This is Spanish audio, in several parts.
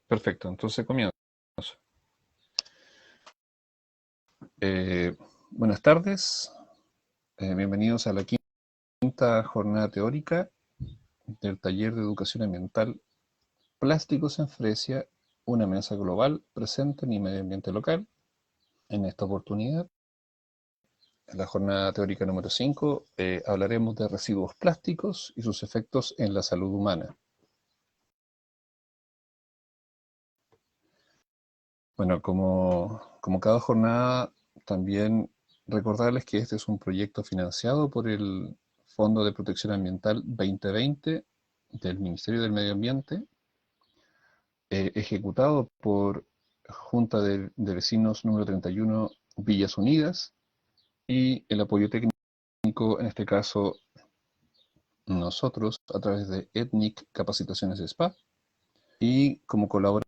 Perfecto, entonces comienzo. Buenas tardes, bienvenidos a la quinta jornada teórica del taller de educación ambiental Plásticos en Fresia, una amenaza global presente en el medio ambiente local. En esta oportunidad, en la jornada teórica número 5, hablaremos de residuos plásticos y sus efectos en la salud humana. Bueno, como cada jornada, también recordarles que este es un proyecto financiado por el Fondo de Protección Ambiental 2020 del Ministerio del Medio Ambiente, ejecutado por Junta de Vecinos número 31 Villas Unidas y el apoyo técnico, en este caso nosotros, a través de ETNIC Capacitaciones SPA. Y como colaboradores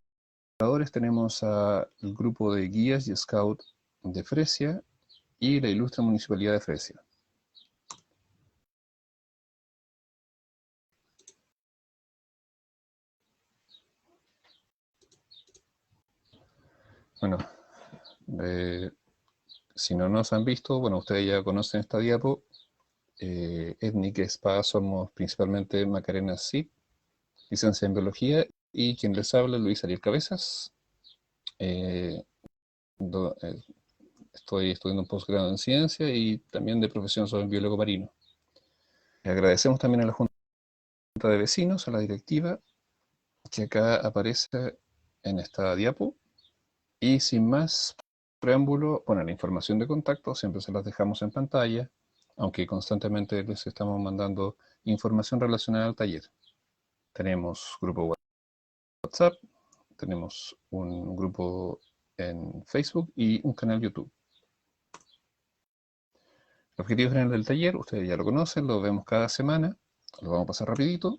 tenemos al grupo de guías y scout de Fresia y la ilustre Municipalidad de Fresia. Bueno, si no nos han visto, bueno, ustedes ya conocen esta diapo. Étnica SPA somos principalmente Macarena Cid, licencia en Biología, y quien les habla, Luis Ariel Cabezas. Eh, do, eh, Estoy estudiando un posgrado en Ciencia y también de profesión soy biólogo marino. Agradecemos también a la Junta de Vecinos, a la directiva, que acá aparece en esta diapo. Y sin más preámbulo, bueno, la información de contacto siempre se las dejamos en pantalla, aunque constantemente les estamos mandando información relacionada al taller. Tenemos grupo WhatsApp, tenemos un grupo en Facebook y un canal YouTube. El objetivo general del taller, ustedes ya lo conocen, lo vemos cada semana, lo vamos a pasar rapidito,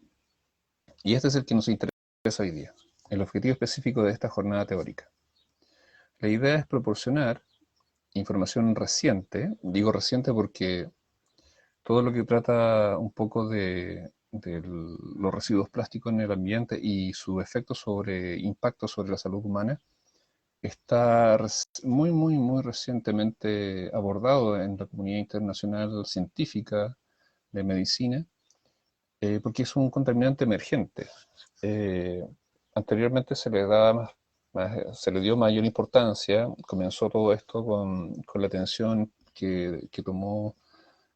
y este es el que nos interesa hoy día, el objetivo específico de esta jornada teórica. La idea es proporcionar información reciente, digo reciente porque todo lo que trata un poco de los residuos plásticos en el ambiente y su efecto sobre impacto sobre la salud humana está muy recientemente abordado en la comunidad internacional científica de medicina, porque es un contaminante emergente. Eh, Anteriormente se le dio mayor importancia, comenzó todo esto con la atención que tomó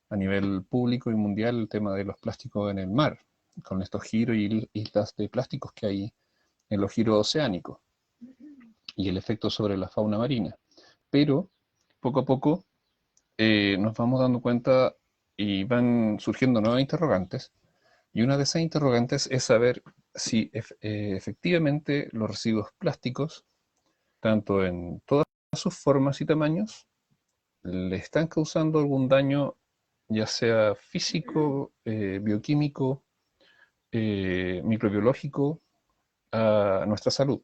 a nivel público y mundial el tema de los plásticos en el mar, con estos giros y islas de plásticos que hay en los giros oceánicos y el efecto sobre la fauna marina. Pero poco a poco nos vamos dando cuenta y van surgiendo nuevas interrogantes, y una de esas interrogantes es saber si efectivamente los residuos plásticos, tanto en todas sus formas y tamaños, le están causando algún daño, ya sea físico, bioquímico, microbiológico, a nuestra salud.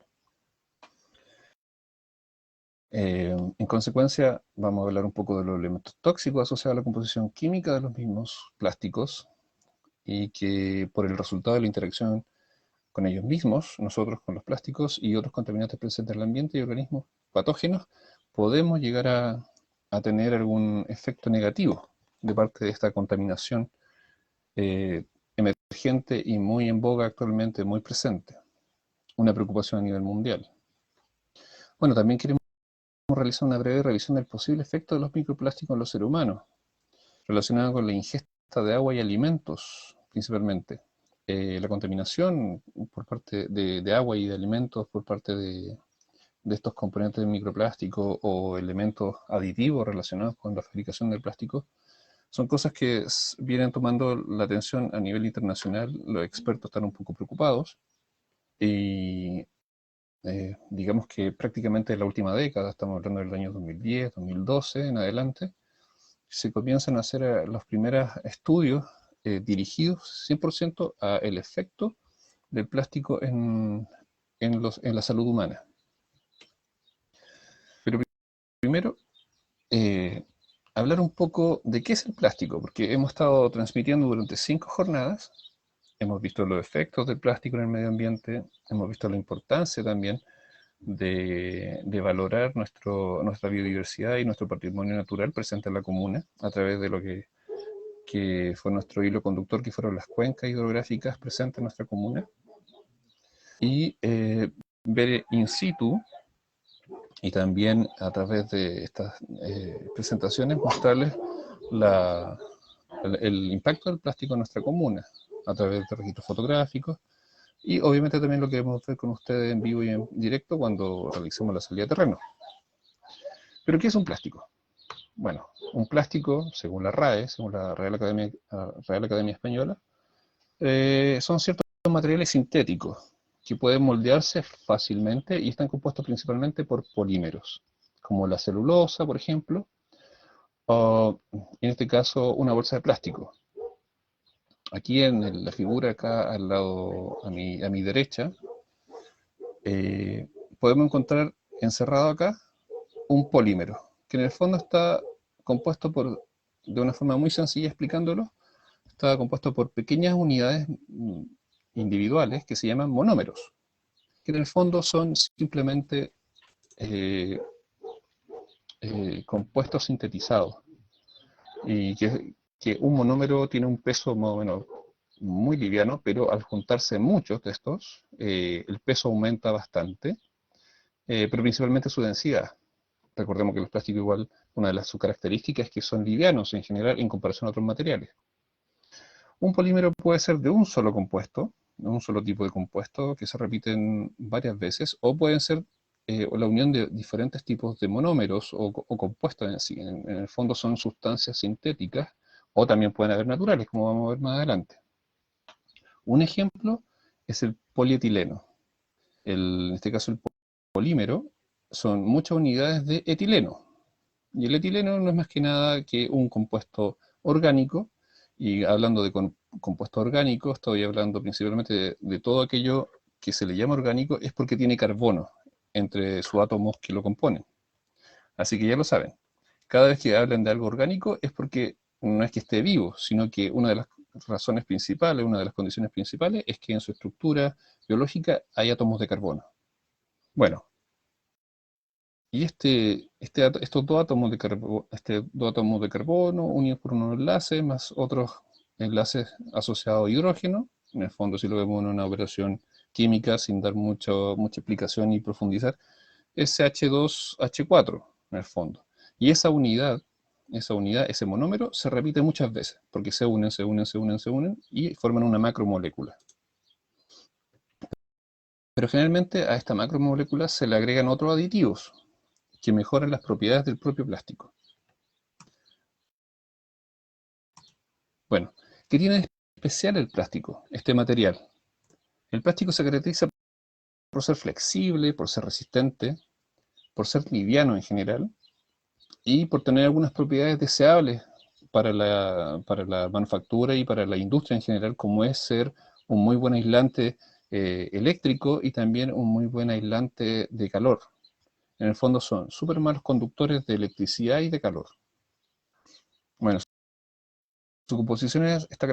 En consecuencia, vamos a hablar un poco de los elementos tóxicos asociados a la composición química de los mismos plásticos y que por el resultado de la interacción con ellos mismos, nosotros con los plásticos y otros contaminantes presentes en el ambiente y organismos patógenos, podemos llegar a tener algún efecto negativo de parte de esta contaminación emergente y muy en boga actualmente, muy presente. Una preocupación a nivel mundial. Bueno, también queremos realizar una breve revisión del posible efecto de los microplásticos en los seres humanos, relacionado con la ingesta de agua y alimentos, principalmente. La contaminación por parte de agua y de alimentos por parte de estos componentes de microplástico o elementos aditivos relacionados con la fabricación del plástico, son cosas que vienen tomando la atención a nivel internacional. Los expertos están un poco preocupados y digamos que prácticamente en la última década, estamos hablando del año 2010, 2012 en adelante, se comienzan a hacer los primeros estudios dirigidos 100% al efecto del plástico en la salud humana. Pero primero, hablar un poco de qué es el plástico, porque hemos estado transmitiendo durante 5 jornadas hemos visto los efectos del plástico en el medio ambiente, hemos visto la importancia también de valorar nuestra biodiversidad y nuestro patrimonio natural presente en la comuna a través de lo que fue nuestro hilo conductor, que fueron las cuencas hidrográficas presentes en nuestra comuna, y ver in situ y también a través de estas presentaciones mostrarles el impacto del plástico en nuestra comuna a través de registros fotográficos, y obviamente también lo queremos ver con ustedes en vivo y en directo cuando realicemos la salida a terreno. ¿Pero qué es un plástico? Bueno, un plástico, según la RAE, según la Real Academia Española, son ciertos materiales sintéticos que pueden moldearse fácilmente y están compuestos principalmente por polímeros, como la celulosa, por ejemplo, o en este caso una bolsa de plástico. Aquí en la figura, acá al lado, a mi derecha, podemos encontrar encerrado acá un polímero, que en el fondo está compuesto de una forma muy sencilla explicándolo, está compuesto por pequeñas unidades individuales que se llaman monómeros, que en el fondo son simplemente compuestos sintetizados, y que un monómero tiene un peso más o menos muy liviano, pero al juntarse muchos de estos, el peso aumenta bastante, pero principalmente su densidad. Recordemos que los plásticos igual, una de sus características es que son livianos en general en comparación a otros materiales. Un polímero puede ser de un solo compuesto, de un solo tipo de compuesto que se repiten varias veces, o pueden ser la unión de diferentes tipos de monómeros o compuestos en sí. En el fondo son sustancias sintéticas, o también pueden haber naturales, como vamos a ver más adelante. Un ejemplo es el polietileno. En este caso el polímero son muchas unidades de etileno. Y el etileno no es más que nada que un compuesto orgánico, y hablando de compuesto orgánico, estoy hablando principalmente de todo aquello que se le llama orgánico, es porque tiene carbono entre sus átomos que lo componen. Así que ya lo saben, cada vez que hablan de algo orgánico es porque no es que esté vivo, sino que una de las razones principales, una de las condiciones principales es que en su estructura biológica hay átomos de carbono. Bueno, y estos dos átomos de carbono unidos por unos enlaces, más otros enlaces asociados a hidrógeno, en el fondo si lo vemos en una operación química sin dar mucha explicación y profundizar, es H2H4 en el fondo. Y ese monómero se repite muchas veces, porque se unen, se unen, se unen, se unen y forman una macromolécula. Pero generalmente a esta macromolécula se le agregan otros aditivos que mejoran las propiedades del propio plástico. Bueno, ¿qué tiene de especial el plástico, este material? El plástico se caracteriza por ser flexible, por ser resistente, por ser liviano en general y por tener algunas propiedades deseables para la manufactura y para la industria en general, como es ser un muy buen aislante eléctrico y también un muy buen aislante de calor. En el fondo son súper malos conductores de electricidad y de calor. Bueno, su composición está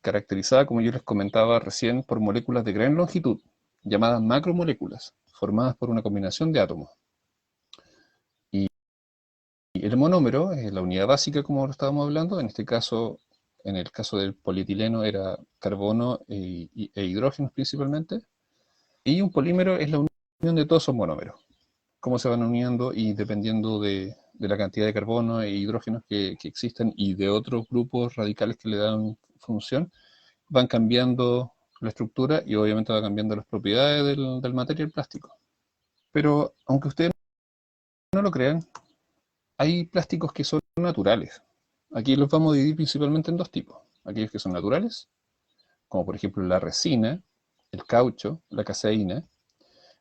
caracterizada, como yo les comentaba recién, por moléculas de gran longitud, llamadas macromoléculas, formadas por una combinación de átomos. Y el monómero es la unidad básica, como lo estábamos hablando. En este caso, en el caso del polietileno, era carbono e hidrógenos principalmente. Y un polímero es la unión de todos esos monómeros. Cómo se van uniendo y dependiendo de la cantidad de carbono e hidrógenos que existen y de otros grupos radicales que le dan función, van cambiando la estructura y obviamente va cambiando las propiedades del material plástico. Pero aunque ustedes no lo crean, hay plásticos que son naturales. Aquí los vamos a dividir principalmente en dos tipos. Aquellos que son naturales, como por ejemplo la resina, el caucho, la caseína,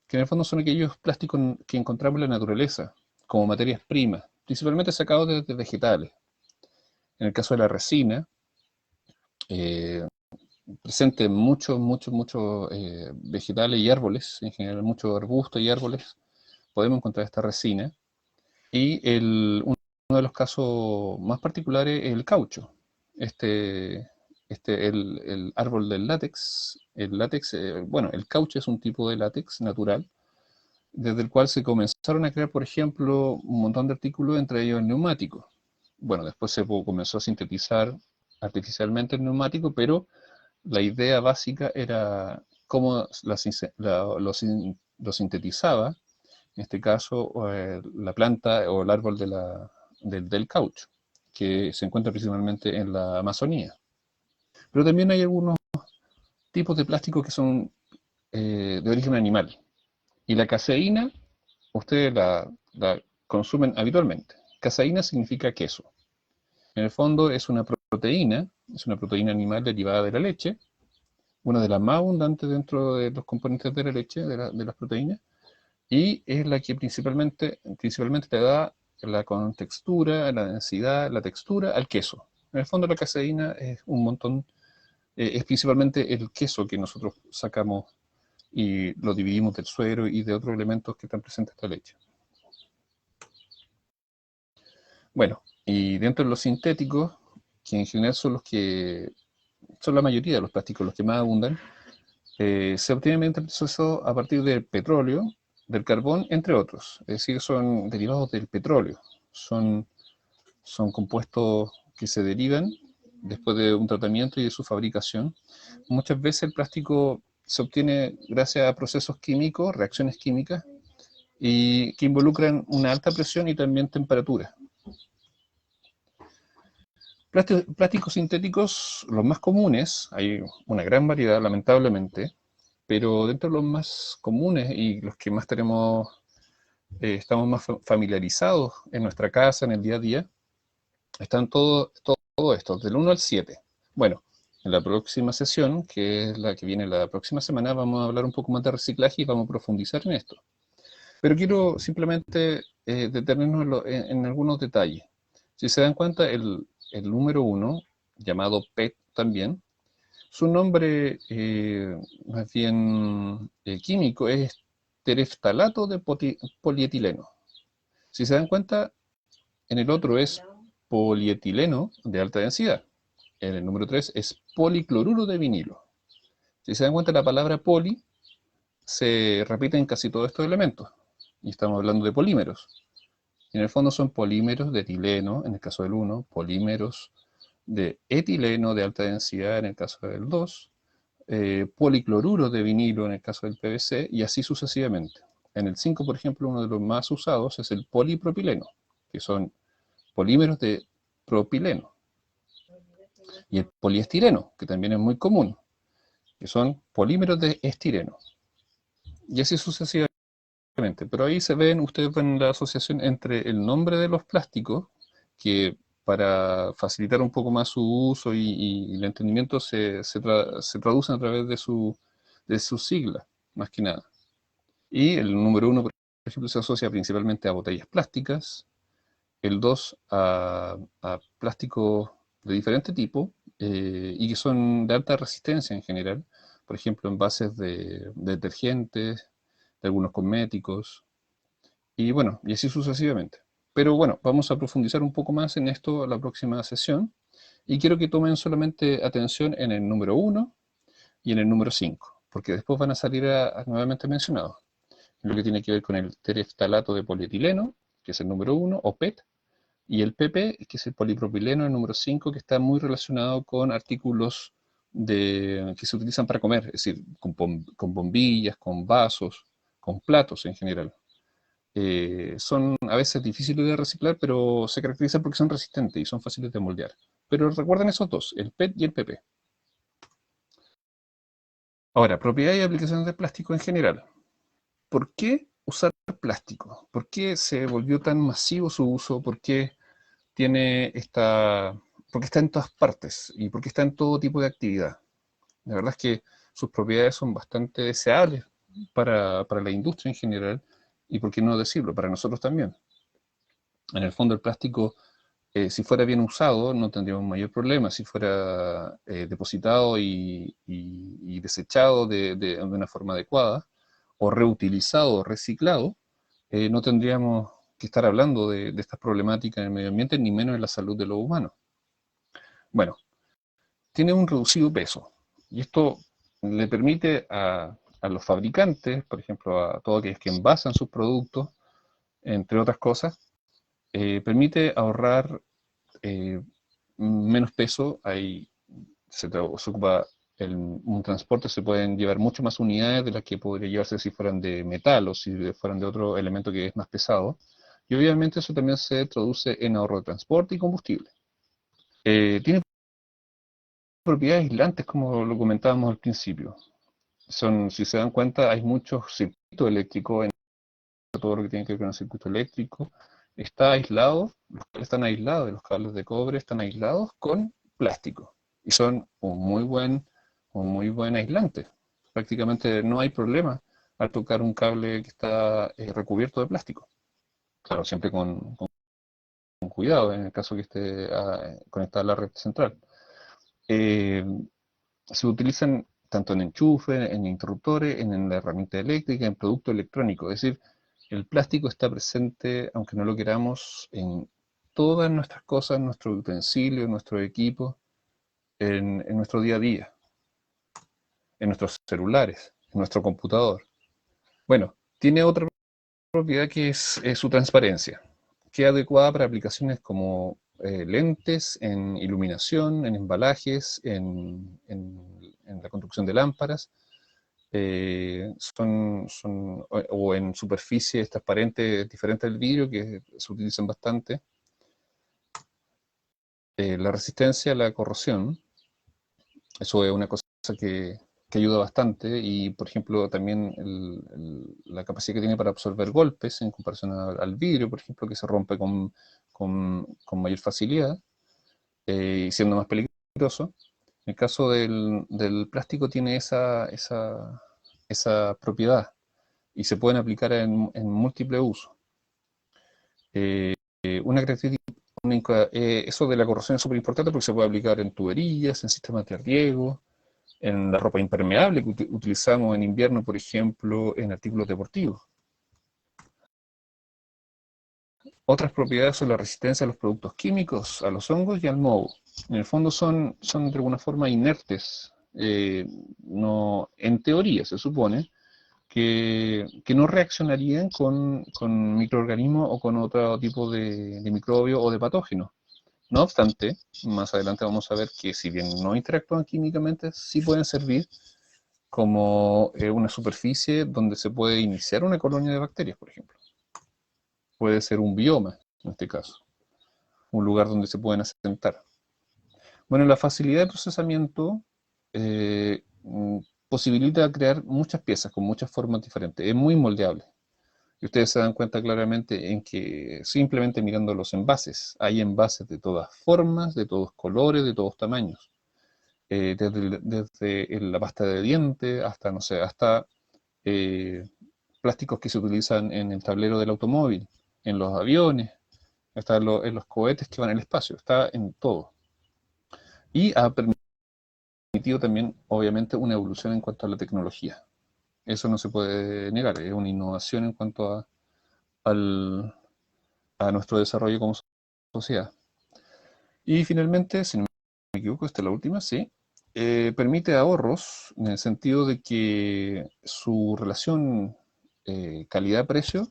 que en el fondo son aquellos plásticos que encontramos en la naturaleza, como materias primas, principalmente sacados de vegetales. En el caso de la resina, eh, presente en muchos vegetales y árboles, en general muchos arbustos y árboles, podemos encontrar esta resina. Y uno de los casos más particulares es el caucho. el árbol del látex. El látex, bueno, el caucho es un tipo de látex natural, desde el cual se comenzaron a crear, por ejemplo, un montón de artículos, entre ellos el neumático. Bueno, después se comenzó a sintetizar artificialmente el neumático, pero la idea básica era cómo lo sintetizaba, en este caso la planta o el árbol del caucho, que se encuentra principalmente en la Amazonía. Pero también hay algunos tipos de plástico que son de origen animal. Y la caseína, ustedes la consumen habitualmente. Caseína significa queso. En el fondo es una proteína animal derivada de la leche, una de las más abundantes dentro de los componentes de la leche, de las proteínas, y es la que principalmente te da la contextura, la densidad, la textura al queso. En el fondo la caseína es un montón, es principalmente el queso que nosotros sacamos y lo dividimos del suero y de otros elementos que están presentes en la leche. Bueno, y dentro de los sintéticos, que en general son la mayoría de los plásticos los que más abundan, se obtienen mediante el proceso a partir del petróleo, del carbón, entre otros. Es decir, son derivados del petróleo. Son compuestos que se derivan después de un tratamiento y de su fabricación. Muchas veces el plástico se obtiene gracias a procesos químicos, reacciones químicas, y que involucran una alta presión y también temperatura. Plásticos sintéticos, los más comunes, hay una gran variedad, lamentablemente, pero dentro de los más comunes y los que más estamos más familiarizados en nuestra casa, en el día a día, están todo esto, del 1 al 7. Bueno, en la próxima sesión, que es la que viene la próxima semana, vamos a hablar un poco más de reciclaje y vamos a profundizar en esto. Pero quiero simplemente detenernos en algunos detalles. Si se dan cuenta, el número 1, llamado PET también, su nombre más bien químico es tereftalato de polietileno. Si se dan cuenta, en el otro es polietileno de alta densidad. En el número 3 es policloruro de vinilo. Si se dan cuenta, la palabra poli se repite en casi todos estos elementos. Y estamos hablando de polímeros. En el fondo son polímeros de etileno, en el caso del 1, polímeros de etileno de alta densidad, en el caso del 2, policloruro de vinilo en el caso del PVC, y así sucesivamente. En el 5, por ejemplo, uno de los más usados es el polipropileno, que son polímeros de propileno. Y el poliestireno, que también es muy común, que son polímeros de estireno. Y así sucesivamente. Pero ahí ustedes ven la asociación entre el nombre de los plásticos, que para facilitar un poco más su uso y el entendimiento se traducen a través de sus siglas, más que nada. Y el número 1, por ejemplo, se asocia principalmente a botellas plásticas, el 2 a plásticos de diferente tipo y que son de alta resistencia en general, por ejemplo, envases de detergentes, de algunos cosméticos, y bueno, y así sucesivamente. Pero bueno, vamos a profundizar un poco más en esto la próxima sesión, y quiero que tomen solamente atención en el número 1 y en el número 5, porque después van a salir nuevamente mencionados. Lo que tiene que ver con el tereftalato de polietileno, que es el número 1, o PET, y el PP, que es el polipropileno, el número 5, que está muy relacionado con artículos que se utilizan para comer, es decir, con bombillas, con vasos, con platos en general. Son a veces difíciles de reciclar, pero se caracterizan porque son resistentes y son fáciles de moldear. Pero recuerden esos dos, el PET y el PP. Ahora, propiedades y aplicaciones de plástico en general. ¿Por qué usar plástico? ¿Por qué se volvió tan masivo su uso? ¿Por qué porque está en todas partes y porque está en todo tipo de actividad? La verdad es que sus propiedades son bastante deseables para la industria en general y, por qué no decirlo, para nosotros también. En el fondo el plástico, si fuera bien usado, no tendríamos mayor problema. Si fuera depositado y desechado de una forma adecuada, o reutilizado o reciclado, no tendríamos que estar hablando de estas problemáticas en el medio ambiente, ni menos en la salud de los humanos. Bueno, tiene un reducido peso. Y esto le permite a los fabricantes, por ejemplo, a todos aquellos que envasan sus productos, entre otras cosas, permite ahorrar menos peso. Ahí se ocupa un transporte, se pueden llevar mucho más unidades de las que podría llevarse si fueran de metal o si fueran de otro elemento que es más pesado. Y obviamente eso también se traduce en ahorro de transporte y combustible. Tiene propiedades aislantes, como lo comentábamos al principio. Si se dan cuenta, hay muchos circuitos eléctricos en todo lo que tiene que ver con el circuito eléctrico. Está aislado, los cables están aislados, los cables de cobre están aislados con plástico. Y son un muy buen aislante. Prácticamente no hay problema al tocar un cable que está recubierto de plástico. Claro, siempre con cuidado en el caso que esté conectado a la red central. Eh, Se utilizan tanto en enchufe, en interruptores, en la herramienta eléctrica, en producto electrónico. Es decir, el plástico está presente, aunque no lo queramos, en todas nuestras cosas, en nuestros utensilios, en nuestros equipos, en nuestro día a día, en nuestros celulares, en nuestro computador. Bueno, tiene otra propiedad que es su transparencia, que es adecuada para aplicaciones como lentes, en iluminación, en embalajes, en la construcción de lámparas, o en superficies transparentes diferentes del vidrio que se utilizan bastante. La resistencia a la corrosión, eso es una cosa que ayuda bastante, y por ejemplo también la capacidad que tiene para absorber golpes en comparación al vidrio, por ejemplo, que se rompe con mayor facilidad, y siendo más peligroso. En el caso del plástico tiene esa propiedad y se pueden aplicar en múltiples usos. Una característica, eso de la corrosión es súper importante porque se puede aplicar en tuberías, en sistemas de riego, en la ropa impermeable que utilizamos en invierno, por ejemplo, en artículos deportivos. Otras propiedades son la resistencia a los productos químicos, a los hongos y al moho. En el fondo son de alguna forma inertes. No, en teoría se supone que no reaccionarían con microorganismos o con otro tipo de microbio o de patógeno. No obstante, más adelante vamos a ver que si bien no interactúan químicamente, sí pueden servir como una superficie donde se puede iniciar una colonia de bacterias, por ejemplo. Puede ser un bioma, en este caso, un lugar donde se pueden asentar. Bueno, la facilidad de procesamiento eh, posibilita crear muchas piezas con muchas formas diferentes. Es muy moldeable. Y ustedes se dan cuenta claramente en que simplemente mirando los envases, hay envases de todas formas, de todos colores, de todos tamaños. Desde la pasta de dientes hasta, no sé, hasta eh, plásticos que se utilizan en el tablero del automóvil, en los aviones, hasta en los cohetes que van al espacio, está en todo. Y ha permitido también, obviamente, una evolución en cuanto a la tecnología. Eso no se puede negar, es una innovación en cuanto al, a nuestro desarrollo como sociedad. Y finalmente, si no me equivoco, esta es la última, sí, permite ahorros en el sentido de que su relación calidad-precio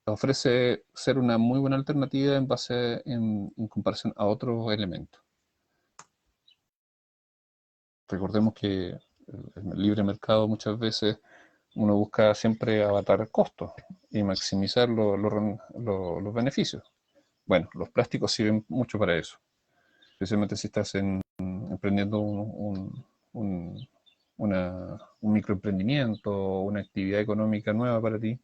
ofrece ser una muy buena alternativa en comparación a otros elementos. Recordemos que el libre mercado muchas veces uno busca siempre abatar costos y maximizar los beneficios. Bueno, los plásticos sirven mucho para eso, especialmente si estás emprendiendo un microemprendimiento, una actividad económica nueva para ti.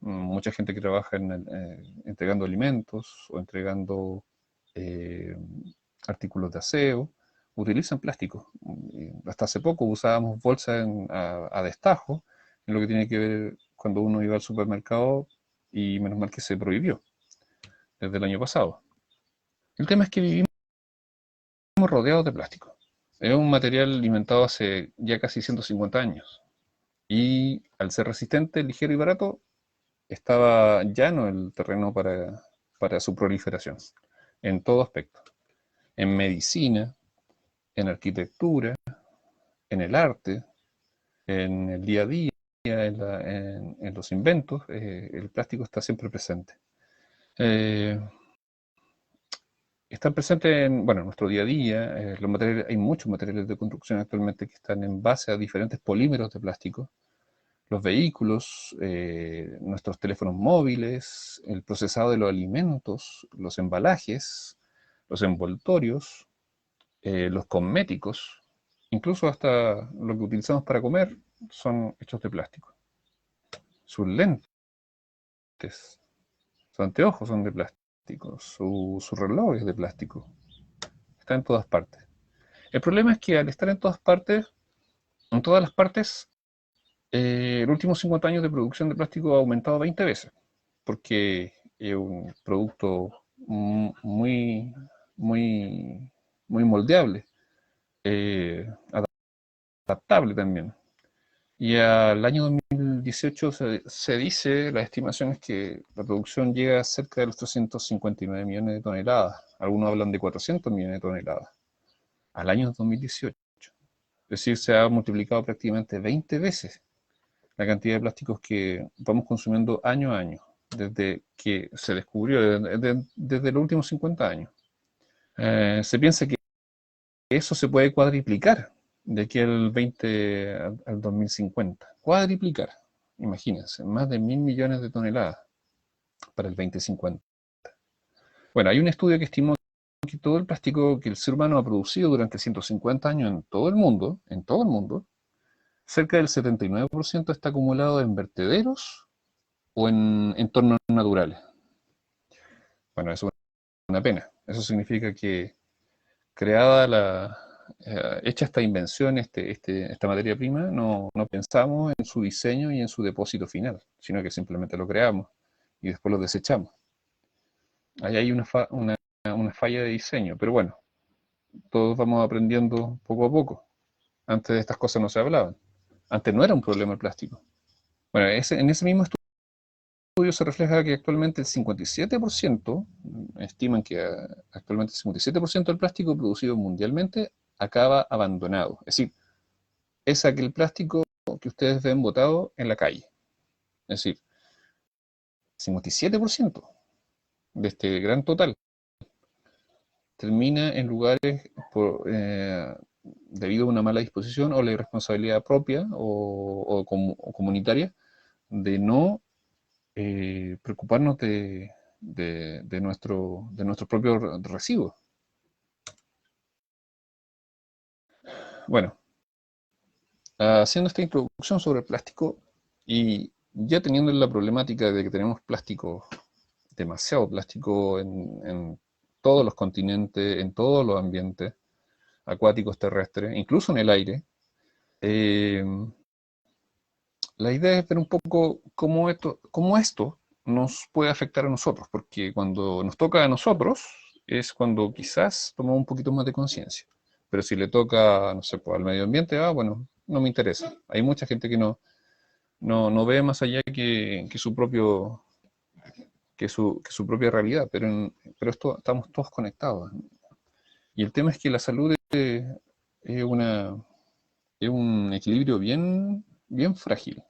Mucha gente que trabaja entregando alimentos o entregando eh, artículos de aseo, utilizan plástico. Hasta hace poco usábamos bolsas a destajo, en lo que tiene que ver cuando uno iba al supermercado, y menos mal que se prohibió desde el año pasado. El tema es que vivimos rodeados de plástico. Es un material inventado hace ya casi 150 años. Y al ser resistente, ligero y barato, estaba llano el terreno para su proliferación, en todo aspecto. En medicina, en arquitectura, en el arte, en el día a día, en los inventos, el plástico está siempre presente. Eh, Está presente bueno, en nuestro día a día. Los materiales, hay muchos materiales de construcción actualmente que están en base a diferentes polímeros de plástico. Los vehículos, nuestros teléfonos móviles, el procesado de los alimentos, los embalajes, los envoltorios, los cosméticos, incluso hasta lo que utilizamos para comer son hechos de plástico. Sus lentes, sus anteojos son de plástico, su reloj es de plástico. Está en todas partes. El problema es que al estar en todas partes, los últimos 50 años de producción de plástico ha aumentado 20 veces, porque es un producto muy, muy, muy moldeable, eh, adaptable también. Y al año 2018 se dice, las estimaciones, que la producción llega a cerca de los 359 millones de toneladas. Algunos hablan de 400 millones de toneladas. Al año 2018. Es decir, se ha multiplicado prácticamente 20 veces la cantidad de plásticos que vamos consumiendo año a año, desde que se descubrió, desde los últimos 50 años. Se piensa que eso se puede cuadriplicar de aquí al 2050. Cuadriplicar, imagínense, más de 1.000 millones de toneladas para el 2050. Bueno, hay un estudio que estimó que todo el plástico que el ser humano ha producido durante 150 años en todo el mundo, cerca del 79% está acumulado en vertederos o en entornos naturales. Bueno, eso es una pena. Eso significa que hecha esta invención, esta materia prima, no pensamos en su diseño y en su depósito final, sino que simplemente lo creamos y después lo desechamos. Ahí hay una falla de diseño, pero bueno, todos vamos aprendiendo poco a poco. Antes de estas cosas no se hablaban. Antes no era un problema el plástico. Bueno, en ese mismo estudio se refleja que actualmente el 57%, estiman que actualmente el 57% del plástico producido mundialmente acaba abandonado. Es decir, es aquel plástico que ustedes ven botado en la calle. Es decir, 57% de este gran total termina en lugares debido a una mala disposición o la irresponsabilidad propia o comunitaria de no preocuparnos de nuestros propios residuos. Bueno, haciendo esta introducción sobre el plástico y ya teniendo la problemática de que tenemos plástico, demasiado plástico en todos los continentes, en todos los ambientes acuáticos, terrestres, incluso en el aire, eh, la idea es ver un poco cómo esto nos puede afectar a nosotros, porque cuando nos toca a nosotros es cuando quizás tomamos un poquito más de conciencia. Pero si le toca, no sé, pues, al medio ambiente, bueno, no me interesa. Hay mucha gente que no ve más allá que su propia realidad, pero estamos todos conectados. Y el tema es que la salud es, es un equilibrio bien, bien frágil.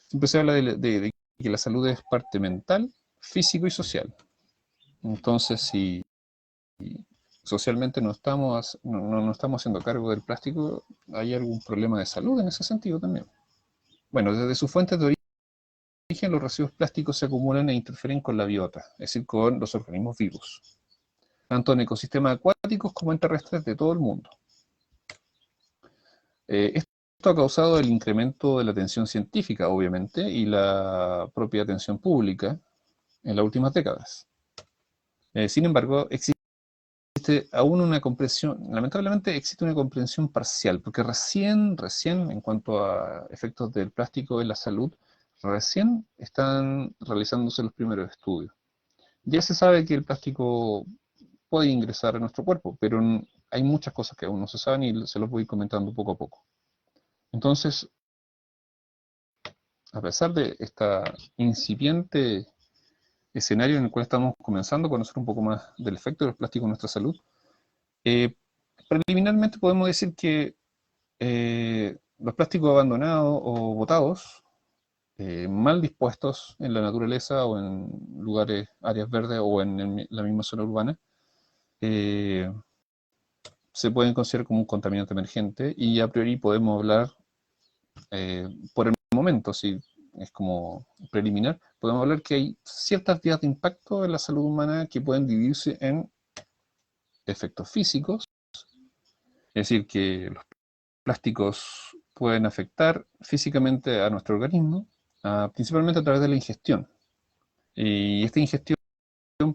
Siempre se habla de que la salud es parte mental, físico y social. Entonces, si socialmente no estamos haciendo cargo del plástico, hay algún problema de salud en ese sentido también. Bueno, desde sus fuentes de origen, los residuos plásticos se acumulan e interfieren con la biota, es decir, con los organismos vivos, tanto en ecosistemas acuáticos como en terrestres de todo el mundo. Esto ha causado el incremento de la atención científica, obviamente, y la propia atención pública en las últimas décadas. Sin embargo, existe aún una comprensión, lamentablemente existe una comprensión parcial, porque recién, en cuanto a efectos del plástico en la salud, recién están realizándose los primeros estudios. Ya se sabe que el plástico puede ingresar a nuestro cuerpo, pero hay muchas cosas que aún no se saben y se los voy comentando poco a poco. Entonces, a pesar de esta incipiente escenario en el cual estamos comenzando a conocer un poco más del efecto de los plásticos en nuestra salud, preliminarmente podemos decir que los plásticos abandonados o botados, mal dispuestos en la naturaleza o en lugares, áreas verdes o en la misma zona urbana, eh, se pueden considerar como un contaminante emergente y a priori podemos hablar, por el momento, si es como preliminar, podemos hablar que hay ciertas vías de impacto en la salud humana que pueden dividirse en efectos físicos, es decir, que los plásticos pueden afectar físicamente a nuestro organismo, principalmente a través de la ingestión. Y esta ingestión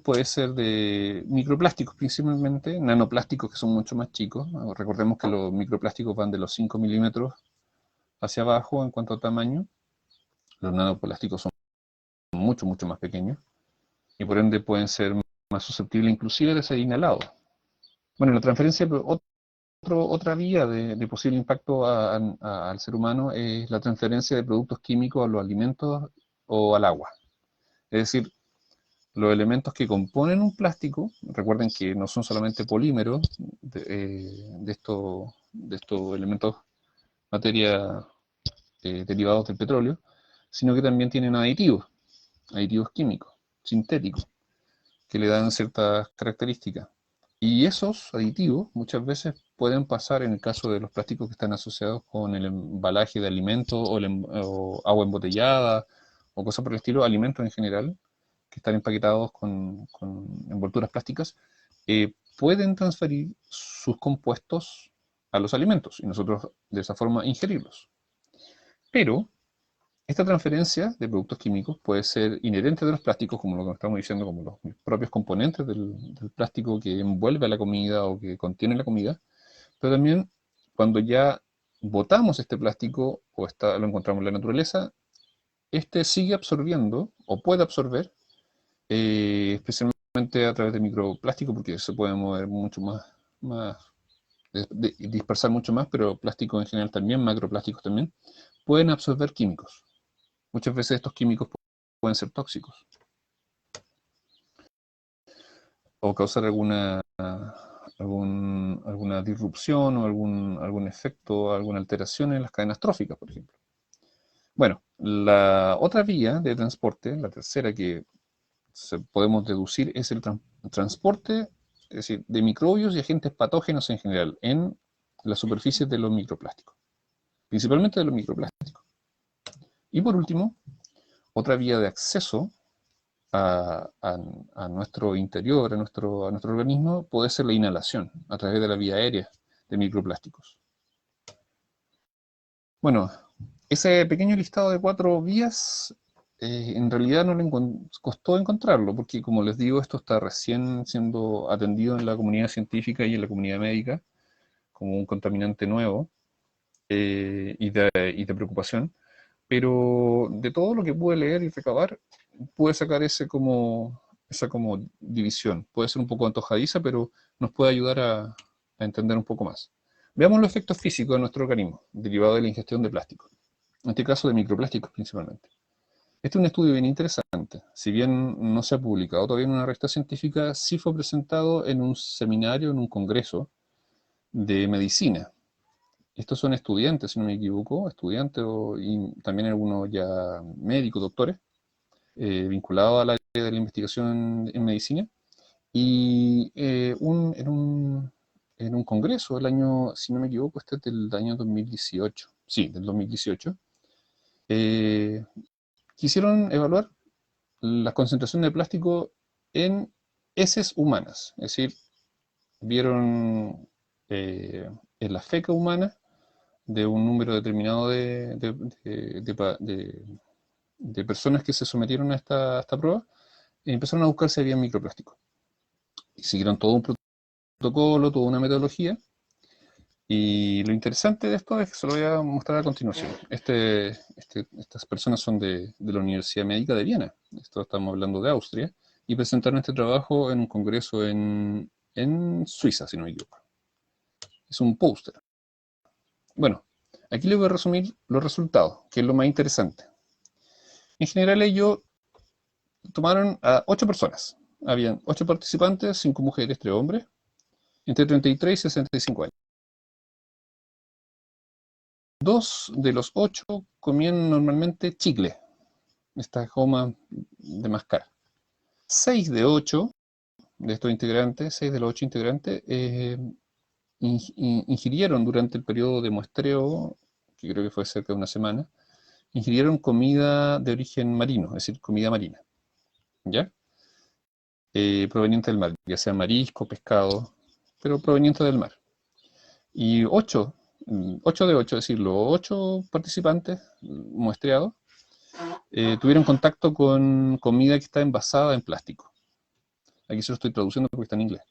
puede ser de microplásticos principalmente, nanoplásticos que son mucho más chicos. Recordemos que los microplásticos van de los 5 milímetros hacia abajo en cuanto a tamaño. Los nanoplásticos son mucho, mucho más pequeños y por ende pueden ser más susceptibles inclusive de ser inhalados. Bueno, la transferencia, otra vía de posible impacto al ser humano es la transferencia de productos químicos a los alimentos o al agua. Es decir, los elementos que componen un plástico, recuerden que no son solamente polímeros de estos elementos, materia derivados del petróleo, sino que también tienen aditivos químicos, sintéticos, que le dan ciertas características. Y esos aditivos muchas veces pueden pasar, en el caso de los plásticos que están asociados con el embalaje de alimentos o agua embotellada o cosas por el estilo, alimentos en general, que están empaquetados con envolturas plásticas, pueden transferir sus compuestos a los alimentos y nosotros de esa forma ingerirlos. Pero esta transferencia de productos químicos puede ser inherente de los plásticos, como lo que estamos diciendo, como los propios componentes del plástico que envuelve a la comida o que contiene la comida, pero también cuando ya botamos este plástico o lo encontramos en la naturaleza, este sigue absorbiendo o puede absorber, especialmente a través de microplástico, porque se puede mover mucho más dispersar mucho más, pero plásticos en general también, macroplásticos también, pueden absorber químicos. Muchas veces estos químicos pueden ser tóxicos o causar alguna disrupción o algún efecto, alguna alteración en las cadenas tróficas, por ejemplo. Bueno, la otra vía de transporte, la tercera que podemos deducir, es el transporte, es decir, de microbios y agentes patógenos en general en las superficies de los microplásticos, principalmente de los microplásticos. Y por último, otra vía de acceso a nuestro interior, a nuestro organismo, puede ser la inhalación a través de la vía aérea de microplásticos. Bueno, ese pequeño listado de 4 vías, en realidad no le costó encontrarlo, porque como les digo, esto está recién siendo atendido en la comunidad científica y en la comunidad médica como un contaminante nuevo y de preocupación. Pero de todo lo que pude leer y recabar, pude sacar esa como división. Puede ser un poco antojadiza, pero nos puede ayudar a entender un poco más. Veamos los efectos físicos de nuestro organismo, derivados de la ingestión de plástico. En este caso de microplásticos principalmente. Este es un estudio bien interesante. Si bien no se ha publicado todavía en una revista científica, sí fue presentado en un seminario, en un congreso de medicina. Estos son estudiantes, si no me equivoco, estudiantes y también algunos ya médicos, doctores, vinculados al área de la investigación en medicina. Y en un congreso, el año, si no me equivoco, este es del año 2018, sí, del 2018, eh, quisieron evaluar la concentración de plástico en heces humanas, es decir, vieron en la feca humana de un número determinado de personas que se sometieron a esta prueba y empezaron a buscar si había microplásticos. Y siguieron todo un protocolo, toda una metodología. Y lo interesante de esto es que se lo voy a mostrar a continuación. Estas personas son de la Universidad Médica de Viena. Esto estamos hablando de Austria. Y presentaron este trabajo en un congreso en Suiza, si no me equivoco. Es un póster. Bueno, aquí les voy a resumir los resultados, que es lo más interesante. En general ellos tomaron a 8 personas. Habían 8 participantes, 5 mujeres, 3 hombres. entre 33 y 65 años. 2 de los 8 comían normalmente chicle, esta goma de mascar. 6 de 8 de estos integrantes, 6 de los 8 integrantes, ingirieron durante el periodo de muestreo, que creo que fue cerca de una semana, ingirieron comida de origen marino, es decir, comida marina, ¿ya? Proveniente del mar, ya sea marisco, pescado, pero proveniente del mar. Y 8 de 8, es decir, los 8 participantes muestreados, tuvieron contacto con comida que está envasada en plástico. Aquí se lo estoy traduciendo porque está en inglés.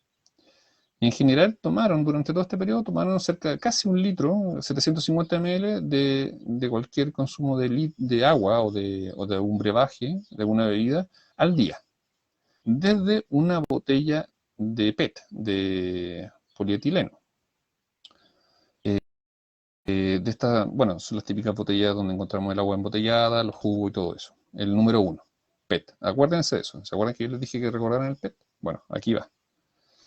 En general tomaron, durante todo este periodo, tomaron cerca de casi 1 litro, 750 ml de cualquier consumo de agua o de un brebaje, de alguna bebida, al día. Desde una botella de PET, de polietileno. De esta, bueno, son las típicas botellas donde encontramos el agua embotellada, los jugos y todo eso. El número 1, PET. Acuérdense de eso. ¿Se acuerdan que yo les dije que recordaran el PET? Bueno, aquí va.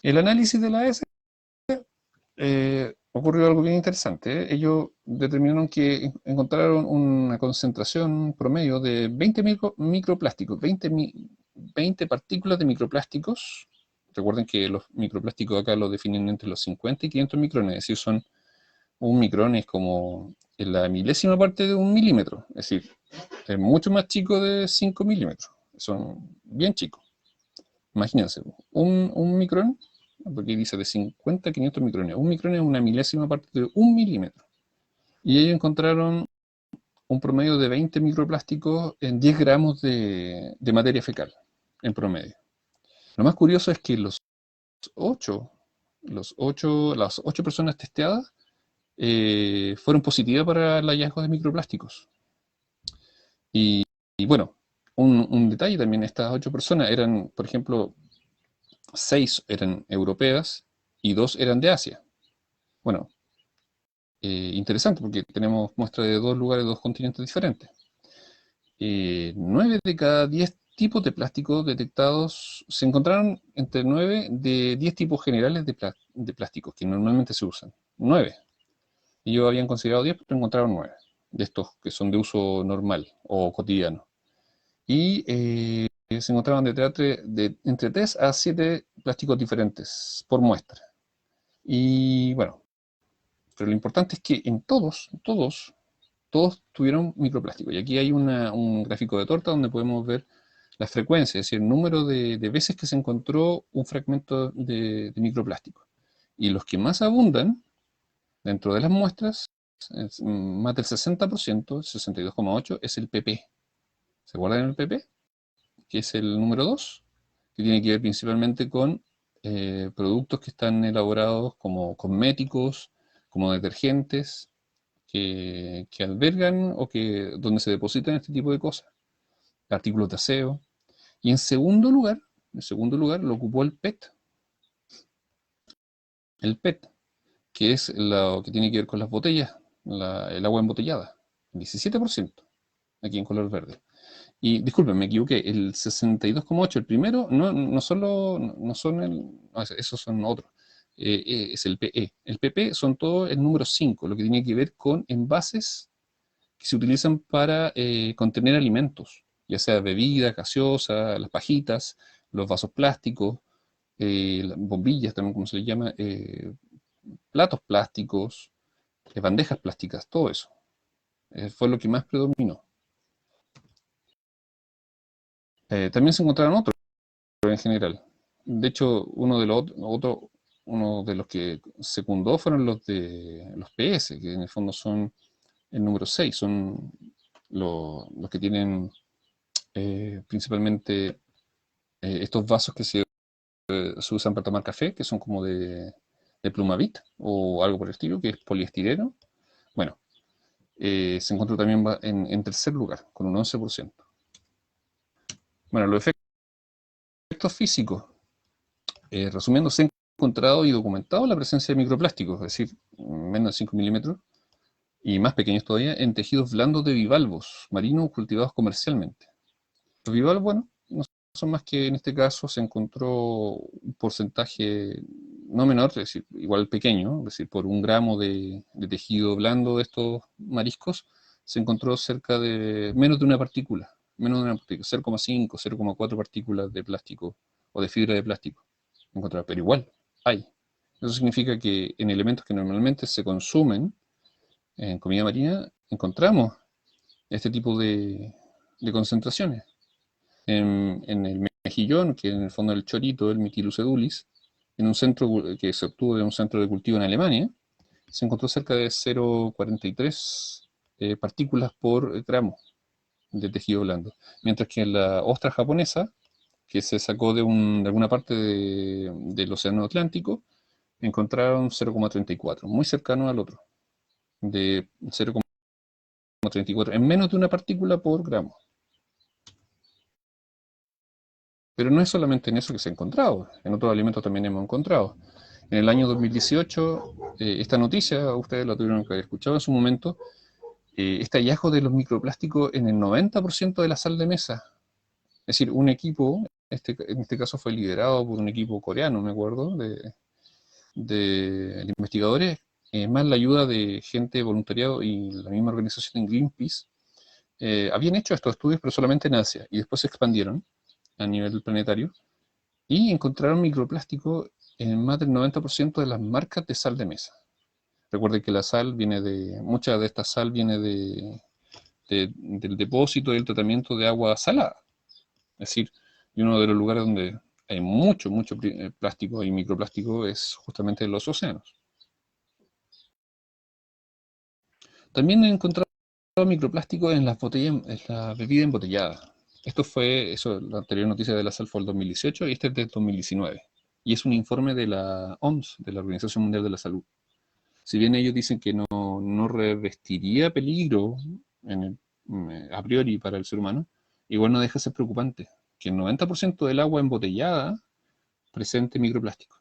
El análisis de la S ocurrió algo bien interesante. Ellos determinaron que encontraron una concentración promedio de 20 microplásticos, 20 partículas de microplásticos. Recuerden que los microplásticos acá los definen entre los 50 y 500 micrones, es decir, son un micrón es como en la milésima parte de un milímetro, es decir, es mucho más chico de 5 milímetros, son bien chicos. Imagínense, un micrón, porque dice de 50 a 500 micrones, un micrón es una milésima parte de un milímetro. Y ellos encontraron un promedio de 20 microplásticos en 10 gramos de materia fecal, en promedio. Lo más curioso es que las 8 personas testeadas fueron positivas para el hallazgo de microplásticos. Y bueno, un detalle también, estas 8 personas eran, por ejemplo, 6 eran europeas y 2 eran de Asia. Bueno, interesante porque tenemos muestras de 2 lugares, 2 continentes diferentes. 9 de cada 10 tipos de plásticos detectados se encontraron entre 9 de 10 tipos generales de plásticos que normalmente se usan. 9. Ellos habían considerado 10, pero encontraron 9 de estos que son de uso normal o cotidiano. Y se encontraban entre 3 a 7 plásticos diferentes por muestra. Y bueno, pero lo importante es que en todos tuvieron microplástico. Y aquí hay un gráfico de torta donde podemos ver la frecuencia, es decir, el número de veces que se encontró un fragmento de microplástico. Y los que más abundan dentro de las muestras, más del 60%, 62,8%, es el PP. ¿Se acuerdan del PP? Que es el número 2, que tiene que ver principalmente con productos que están elaborados como cosméticos, como detergentes, que albergan o donde se depositan este tipo de cosas, artículos de aseo. Y en segundo lugar lo ocupó el PET. El PET, que es lo que tiene que ver con las botellas, el agua embotellada, 17%, aquí en color verde. Y disculpen, me equivoqué, el 62,8, el primero, no son esos son otros, es el PE. El PP son todo el número 5, lo que tiene que ver con envases que se utilizan para contener alimentos, ya sea bebida, gaseosa, las pajitas, los vasos plásticos, las bombillas también, como se les llama, platos plásticos, bandejas plásticas, todo eso. Fue lo que más predominó. También se encontraron otros en general. De hecho, uno de los que secundó fueron los de los PS, que en el fondo son el número 6, son los que tienen principalmente estos vasos que se usan para tomar café, que son como de Plumavit o algo por el estilo, que es poliestireno. Bueno, se encontró también en tercer lugar, con un 11%. Bueno, los efectos físicos. Resumiendo, se ha encontrado y documentado la presencia de microplásticos, es decir, menos de 5 milímetros, y más pequeños todavía, en tejidos blandos de bivalvos marinos cultivados comercialmente. Los bivalvos, bueno, no son más que en este caso se encontró un porcentaje no menor, es decir, igual pequeño, es decir, por 1 gramo de tejido blando de estos mariscos, se encontró cerca de menos de una partícula, 0,5, 0,4 partículas de plástico o de fibra de plástico encontradas, pero igual hay. Eso significa que en elementos que normalmente se consumen en comida marina, encontramos este tipo de concentraciones. En el mejillón, que en el fondo es el chorito, el Mytilus edulis, en un centro que se obtuvo de un centro de cultivo en Alemania, se encontró cerca de 0,43 partículas por gramo de tejido blando. Mientras que en la ostra japonesa, que se sacó de alguna parte del Océano Atlántico, encontraron 0,34, muy cercano al otro, de 0,34, en menos de una partícula por gramo. Pero no es solamente en eso que se ha encontrado, en otros alimentos también hemos encontrado. En el año 2018, esta noticia, ustedes la tuvieron que haber escuchado en su momento, este hallazgo de los microplásticos en el 90% de la sal de mesa. Es decir, un equipo, en este caso fue liderado por un equipo coreano, me acuerdo, de investigadores, más la ayuda de gente voluntariado y la misma organización en Greenpeace, habían hecho estos estudios, pero solamente en Asia, y después se expandieron a nivel planetario, y encontraron microplástico en más del 90% de las marcas de sal de mesa. Recuerden que la sal mucha de esta sal viene del depósito y el tratamiento de agua salada. Es decir, y uno de los lugares donde hay mucho plástico y microplástico es justamente en los océanos. También he encontrado microplástico en las botellas, en la bebida embotellada. La anterior noticia de la sal fue el 2018 y este es del 2019. Y es un informe de la OMS, de la Organización Mundial de la Salud. Si bien ellos dicen que no revestiría peligro a priori para el ser humano, igual no deja de ser preocupante que el 90% del agua embotellada presente microplástico.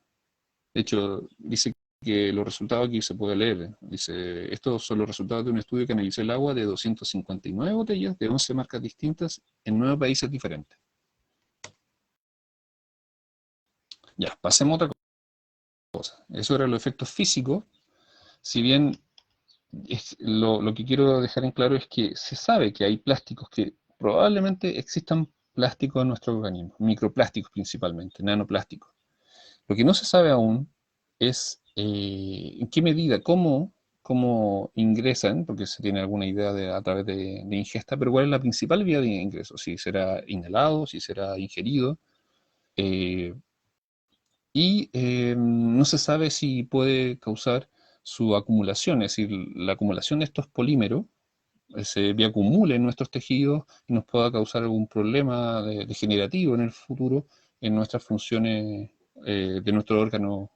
De hecho, dice que los resultados aquí se puede leer. Dice, estos son los resultados de un estudio que analizó el agua de 259 botellas de 11 marcas distintas en 9 países diferentes. Ya, pasemos a otra cosa. Eso era los efectos físicos. Si bien lo que quiero dejar en claro es que se sabe que hay plásticos que probablemente existan plásticos en nuestro organismo, microplásticos principalmente, nanoplásticos. Lo que no se sabe aún es en qué medida, cómo ingresan, porque se tiene alguna idea a través de ingesta, pero cuál es la principal vía de ingreso, si será inhalado, si será ingerido, eh, y no se sabe si puede causar su acumulación, es decir, la acumulación de estos polímeros se bioacumule en nuestros tejidos y nos pueda causar algún problema degenerativo en el futuro en nuestras funciones de nuestro órgano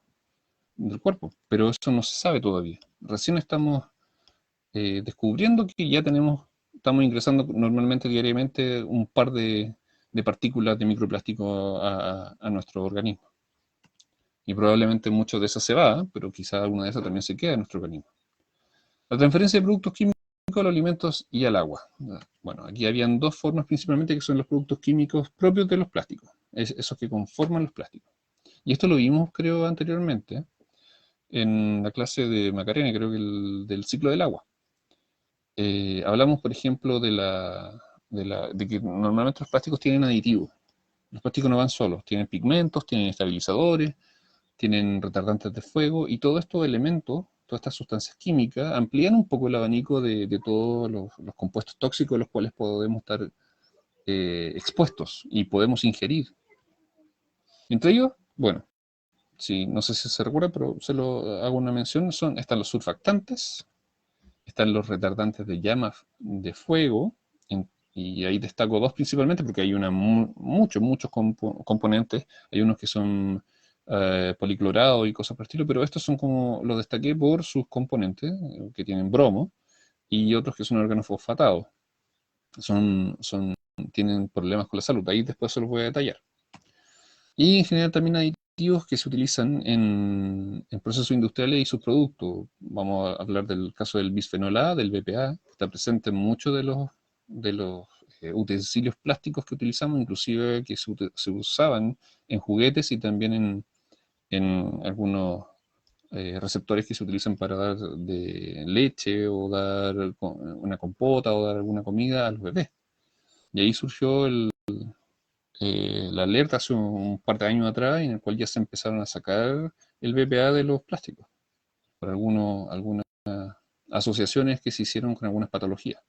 del cuerpo. Pero eso no se sabe todavía. Recién estamos descubriendo que estamos ingresando normalmente diariamente un par de partículas de microplástico a nuestro organismo. Y probablemente mucho de eso se va, pero quizá alguna de esas también se queda en nuestro organismo. La transferencia de productos químicos a los alimentos y al agua. Bueno, aquí habían dos formas principalmente que son los productos químicos propios de los plásticos, esos que conforman los plásticos. Y esto lo vimos, creo, anteriormente, en la clase de Macarena, creo que del ciclo del agua. Hablamos, por ejemplo, de que normalmente los plásticos tienen aditivos. Los plásticos no van solos, tienen pigmentos, tienen estabilizadores, tienen retardantes de fuego y todos estos elementos, todas estas sustancias químicas, amplían un poco el abanico de todos los compuestos tóxicos a los cuales podemos estar expuestos y podemos ingerir. Entre ellos, bueno, no sé si se recuerda, pero se lo hago una mención, están los surfactantes, están los retardantes de llamas de fuego, y ahí destaco dos principalmente porque hay muchos componentes, hay unos que son policlorados y cosas por el estilo, pero estos son como, los destaqué por sus componentes, que tienen bromo, y otros que son organofosfatados, tienen problemas con la salud, ahí después se los voy a detallar. Y en general también aditivos que se utilizan en procesos industriales y sus productos. Vamos a hablar del caso del bisfenol A, del BPA, que está presente en muchos de los utensilios plásticos que utilizamos, inclusive que se usaban en juguetes y también en algunos receptores que se utilizan para dar de leche o dar una compota o dar alguna comida a los bebés. Y ahí surgió la alerta hace un par de años atrás, en el cual ya se empezaron a sacar el BPA de los plásticos, por algunas asociaciones que se hicieron con algunas patologías.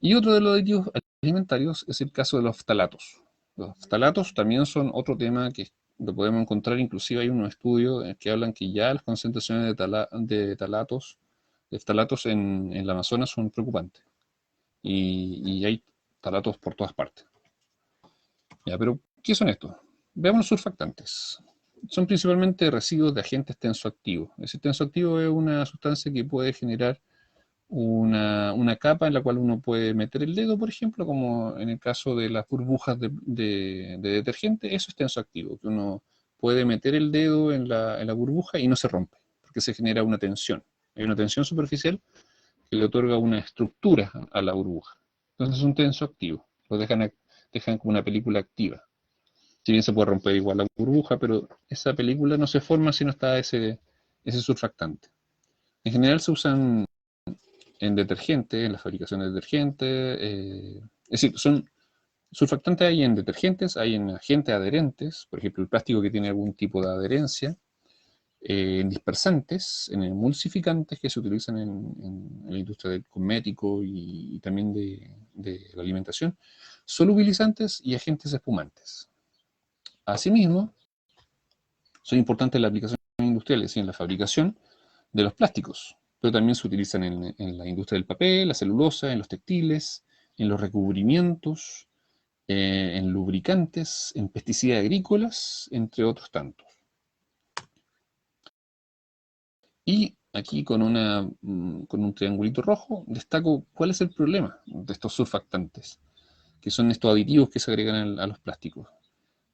Y otro de los aditivos alimentarios es el caso de los ftalatos. Los ftalatos también son otro tema que lo podemos encontrar, inclusive hay unos estudios que hablan que ya las concentraciones de ftalatos en el Amazonas son preocupantes. Y hay ftalatos por todas partes. Ya, pero ¿qué son estos? Veamos los surfactantes. Son principalmente residuos de agentes tensoactivos. Ese tensoactivo es una sustancia que puede generar una capa en la cual uno puede meter el dedo, por ejemplo, como en el caso de las burbujas de detergente. Eso es tensoactivo, que uno puede meter el dedo en la burbuja y no se rompe, porque se genera una tensión. Hay una tensión superficial que le otorga una estructura a la burbuja. Entonces es un tensoactivo. Lo dejan como una película activa. Si bien se puede romper igual la burbuja, pero esa película no se forma si no está ese surfactante. En general se usan en detergentes, en la fabricación de detergentes. Es decir, son surfactantes hay en detergentes, hay en agentes adherentes, por ejemplo, el plástico que tiene algún tipo de adherencia, en dispersantes, en emulsificantes que se utilizan en la industria del cosmético y también de la alimentación, solubilizantes y agentes espumantes. Asimismo, son importantes las aplicaciones industriales y en la fabricación de los plásticos, pero también se utilizan en la industria del papel, la celulosa, en los textiles, en los recubrimientos, en lubricantes, en pesticidas agrícolas, entre otros tantos. Y aquí con un triangulito rojo destaco cuál es el problema de estos surfactantes, que son estos aditivos que se agregan a los plásticos.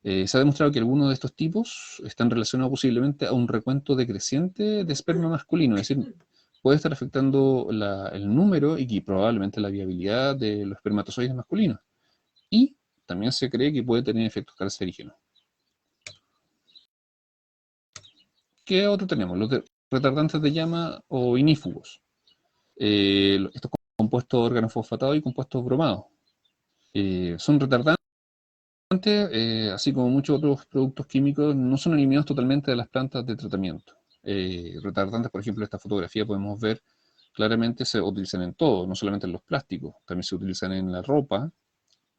Se ha demostrado que algunos de estos tipos están relacionados posiblemente a un recuento decreciente de esperma masculino, es decir, puede estar afectando el número y probablemente la viabilidad de los espermatozoides masculinos. Y también se cree que puede tener efectos cancerígenos. ¿Qué otro tenemos? Los retardantes de llama o inífugos. Estos compuestos organofosfatados y compuestos bromados. Son retardantes, así como muchos otros productos químicos, no son eliminados totalmente de las plantas de tratamiento. Retardantes, por ejemplo, esta fotografía podemos ver claramente se utilizan en todo, no solamente en los plásticos, también se utilizan en la ropa.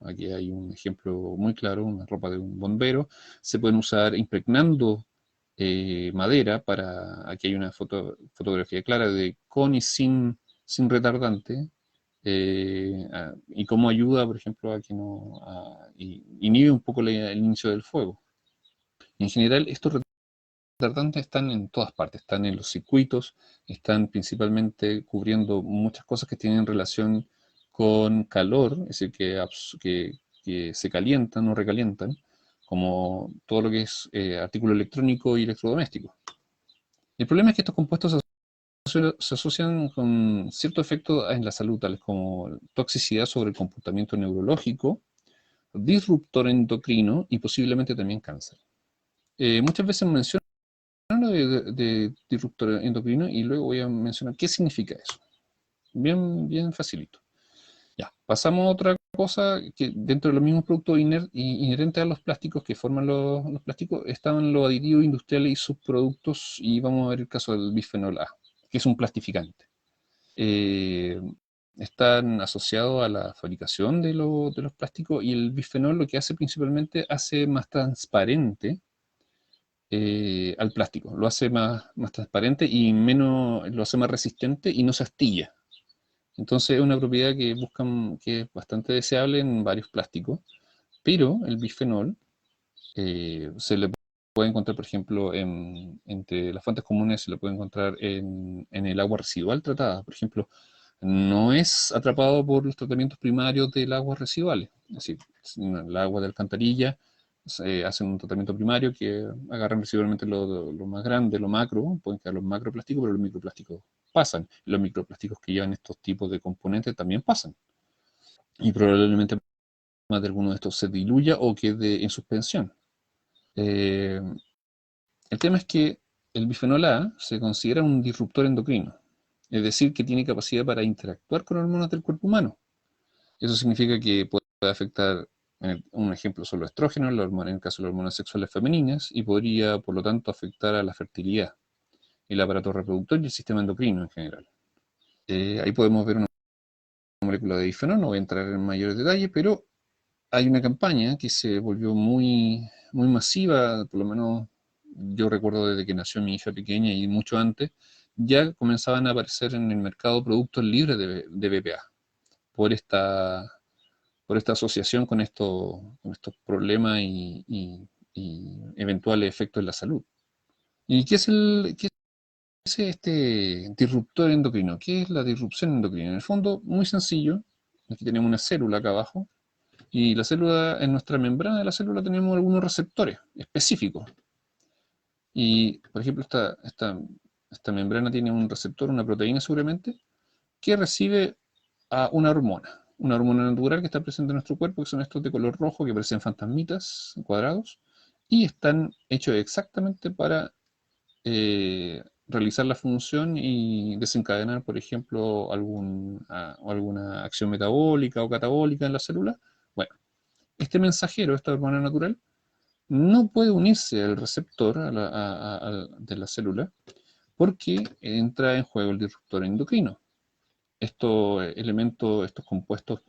Aquí hay un ejemplo muy claro, una ropa de un bombero. Se pueden usar impregnando madera para, aquí hay una fotografía clara de con y sin retardante, y cómo ayuda, por ejemplo, a que no inhibe un poco el inicio del fuego. En general, estos retardantes están en todas partes, están en los circuitos, están principalmente cubriendo muchas cosas que tienen relación con calor, es decir, que se calientan o recalientan, como todo lo que es artículo electrónico y electrodoméstico. El problema es que estos compuestos se asocian con cierto efecto en la salud, tales como toxicidad sobre el comportamiento neurológico, disruptor endocrino y posiblemente también cáncer. Muchas veces mencionan de disruptor endocrino y luego voy a mencionar qué significa eso. Bien, bien facilito. Ya, pasamos a otra cosa que dentro de los mismos productos inherentes a los plásticos que forman los plásticos estaban los aditivos industriales y subproductos, y vamos a ver el caso del bisfenol A, que es un plastificante. Eh, Están asociados a la fabricación de los plásticos, y el bisfenol lo que hace principalmente hace más transparente al plástico, lo hace más transparente y lo hace más resistente y no se astilla. Entonces es una propiedad que buscan, que es bastante deseable en varios plásticos, pero el bisfenol se le puede encontrar, por ejemplo, entre las fuentes comunes se le puede encontrar en el agua residual tratada. Por ejemplo, no es atrapado por los tratamientos primarios del agua residuales. Es decir, el agua de alcantarilla hacen un tratamiento primario que agarran residualmente lo más grande, lo macro, pueden quedar los macroplásticos, pero los microplásticos pasan. Los microplásticos que llevan estos tipos de componentes también pasan. Y probablemente más de alguno de estos se diluya o quede en suspensión. Eh, El tema es que el bifenol A se considera un disruptor endocrino, es decir, que tiene capacidad para interactuar con hormonas del cuerpo humano. Eso significa que puede afectar, un ejemplo, solo estrógenos, en el caso de las hormonas sexuales femeninas, y podría, por lo tanto, afectar a la fertilidad, el aparato reproductor y el sistema endocrino en general. Ahí podemos ver una molécula de bifenol, no voy a entrar en mayores detalles, pero hay una campaña que se volvió muy masiva, por lo menos yo recuerdo desde que nació mi hija pequeña y mucho antes, ya comenzaban a aparecer en el mercado productos libres de BPA por por esta asociación con estos problemas y eventuales efectos en la salud. ¿Y qué es este disruptor endocrino? ¿Qué es la disrupción endocrina? En el fondo, muy sencillo. Aquí tenemos una célula acá abajo. Y la célula, en nuestra membrana de la célula tenemos algunos receptores específicos. Y, por ejemplo, esta membrana tiene un receptor, una proteína seguramente, que recibe a una hormona natural que está presente en nuestro cuerpo, que son estos de color rojo que parecen fantasmitas cuadrados, y están hechos exactamente para realizar la función y desencadenar, por ejemplo, alguna acción metabólica o catabólica en la célula. Bueno, este mensajero, esta hormona natural, no puede unirse al receptor de la célula porque entra en juego el disruptor endocrino. Estos elementos, estos compuestos,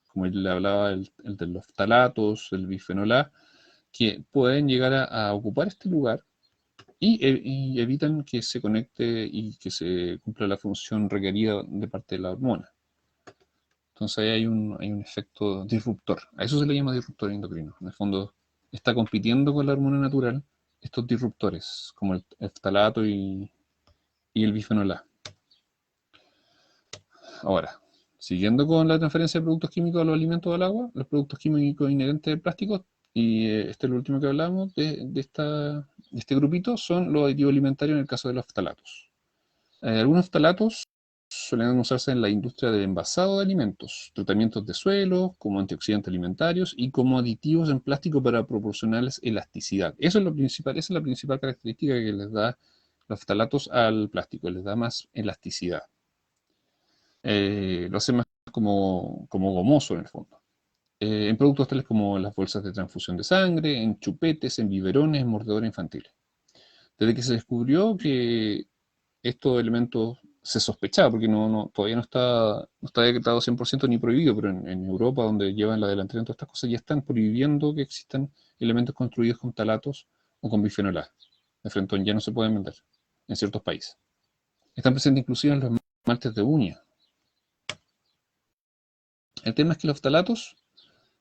como le hablaba el de los ftalatos, el bifenol A, que pueden llegar a ocupar este lugar y evitan que se conecte y que se cumpla la función requerida de parte de la hormona. Entonces ahí hay un efecto disruptor. A eso se le llama disruptor endocrino. En el fondo está compitiendo con la hormona natural estos disruptores, como el ftalato y el bifenol A. Ahora, siguiendo con la transferencia de productos químicos a los alimentos o al agua, los productos químicos inherentes de plásticos, y este es lo último que hablamos de este grupito, son los aditivos alimentarios en el caso de los ftalatos. Algunos ftalatos suelen usarse en la industria del envasado de alimentos, tratamientos de suelo, como antioxidantes alimentarios y como aditivos en plástico para proporcionarles elasticidad. Eso es lo principal, esa es la principal característica que les da los ftalatos al plástico, les da más elasticidad. Lo hace más como gomoso en el fondo. En productos tales como las bolsas de transfusión de sangre, en chupetes, en biberones, en mordedores infantiles. Desde que se descubrió que estos elementos se sospechaba, porque todavía no está decretado 100% ni prohibido, pero en Europa, donde llevan la delantera en todas estas cosas, ya están prohibiendo que existan elementos construidos con talatos o con bifenol A. De frente ya no se pueden vender en ciertos países. Están presentes inclusive en los esmaltes de uña. El tema es que los talatos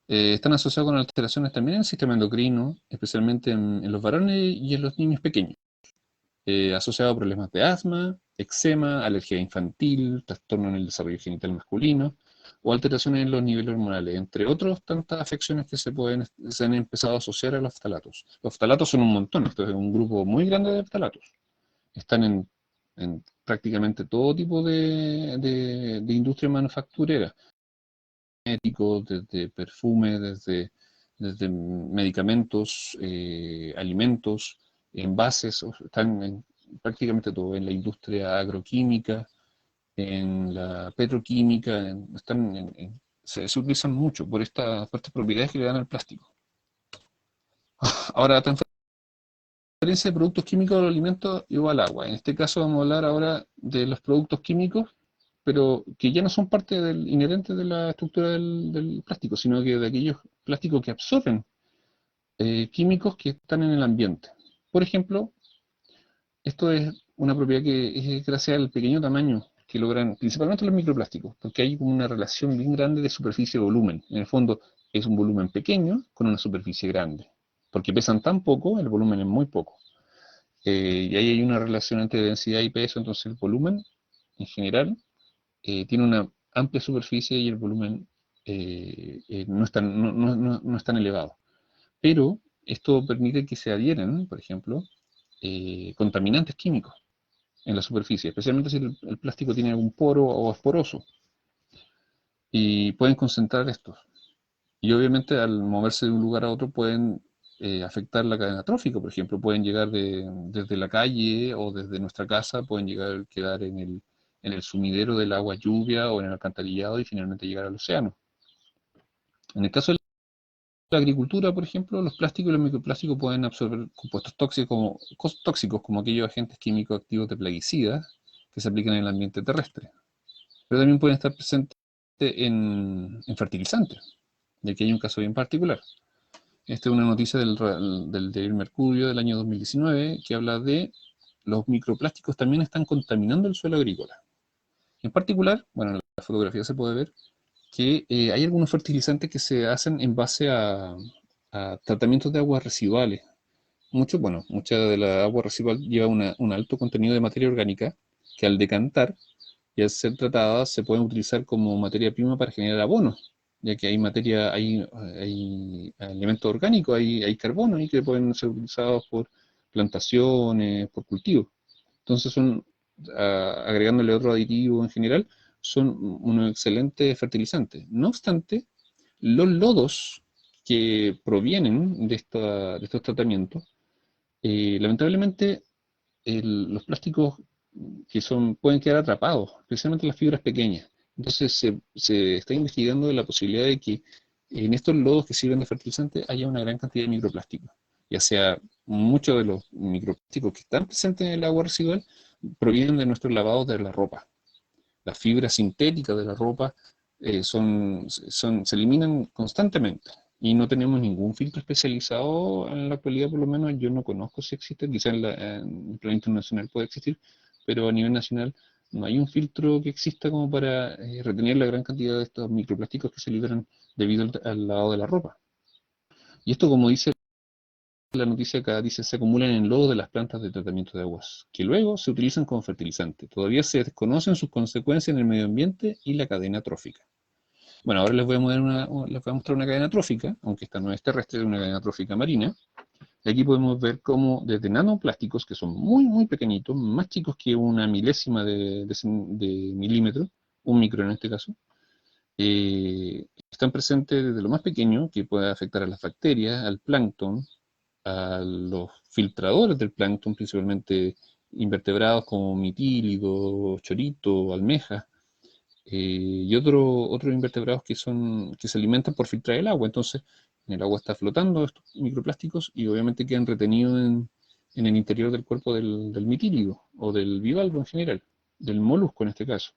están asociados con alteraciones también en el sistema endocrino, especialmente en los varones y en los niños pequeños, asociado a problemas de asma, eczema, alergia infantil, trastorno en el desarrollo genital masculino o alteraciones en los niveles hormonales, entre otras tantas afecciones que se han empezado a asociar a los ftalatos. Los ftalatos son un montón, esto es un grupo muy grande de ftalatos. Están en prácticamente todo tipo de industria manufacturera, desde perfume, desde medicamentos, alimentos, envases, están en prácticamente todo, en la industria agroquímica, en la petroquímica, se utilizan mucho por estas propiedades que le dan al plástico. Ahora, la transferencia de productos químicos a los alimentos igual al agua. En este caso vamos a hablar ahora de los productos químicos, pero que ya no son parte inherente de la estructura del plástico, sino que de aquellos plásticos que absorben químicos que están en el ambiente. Por ejemplo, esto es una propiedad que es gracias al pequeño tamaño que logran, principalmente los microplásticos, porque hay una relación bien grande de superficie-volumen. En el fondo es un volumen pequeño con una superficie grande, porque pesan tan poco, el volumen es muy poco. Y ahí hay una relación entre densidad y peso, entonces el volumen en general tiene una amplia superficie y el volumen no es tan elevado. Pero esto permite que se adhieran, por ejemplo, contaminantes químicos en la superficie, especialmente si el plástico tiene algún poro o es poroso, y pueden concentrar estos. Y obviamente al moverse de un lugar a otro pueden afectar la cadena trófica, por ejemplo, pueden llegar desde la calle o desde nuestra casa, pueden llegar a quedar en el sumidero del agua lluvia o en el alcantarillado y finalmente llegar al océano. En el caso de la agricultura, por ejemplo, los plásticos y los microplásticos pueden absorber compuestos tóxicos como aquellos agentes químicos activos de plaguicidas que se aplican en el ambiente terrestre. Pero también pueden estar presentes en fertilizantes, y aquí hay un caso bien particular. Esta es una noticia del diario Mercurio del año 2019 que habla de los microplásticos también están contaminando el suelo agrícola. En particular, bueno, en la fotografía se puede ver que hay algunos fertilizantes que se hacen en base a tratamientos de aguas residuales. Mucha de la agua residual lleva un alto contenido de materia orgánica que al decantar y al ser tratada se pueden utilizar como materia prima para generar abono, ya que hay elementos orgánicos, hay carbono ahí que pueden ser utilizados por plantaciones, por cultivos. Entonces agregándole otro aditivo en general, son unos excelentes fertilizantes. No obstante, los lodos que provienen de estos tratamientos, lamentablemente los plásticos pueden quedar atrapados, especialmente las fibras pequeñas. Entonces se está investigando la posibilidad de que en estos lodos que sirven de fertilizante haya una gran cantidad de microplásticos, ya sea muchos de los microplásticos que están presentes en el agua residual provienen de nuestros lavados de la ropa. Las fibras sintéticas de la ropa se eliminan constantemente y no tenemos ningún filtro especializado en la actualidad, por lo menos yo no conozco si existe, quizá en el plano internacional puede existir, pero a nivel nacional no hay un filtro que exista como para retener la gran cantidad de estos microplásticos que se liberan debido al lavado de la ropa. Y esto, como dice la noticia acá, dice, se acumulan en lodo de las plantas de tratamiento de aguas, que luego se utilizan como fertilizante. Todavía se desconocen sus consecuencias en el medio ambiente y la cadena trófica. Bueno, ahora les voy a mostrar una cadena trófica, aunque esta no es terrestre, es una cadena trófica marina. Y aquí podemos ver cómo desde nanoplásticos, que son muy, muy pequeñitos, más chicos que una milésima de milímetro, un micro en este caso, están presentes desde lo más pequeño, que puede afectar a las bacterias, al plancton, a los filtradores del plancton, principalmente invertebrados como mitílidos, choritos, almejas, y otros invertebrados que se alimentan por filtrar el agua. Entonces, en el agua está flotando estos microplásticos y obviamente quedan retenidos en el interior del cuerpo del mitílido o del bivalvo en general, del molusco en este caso.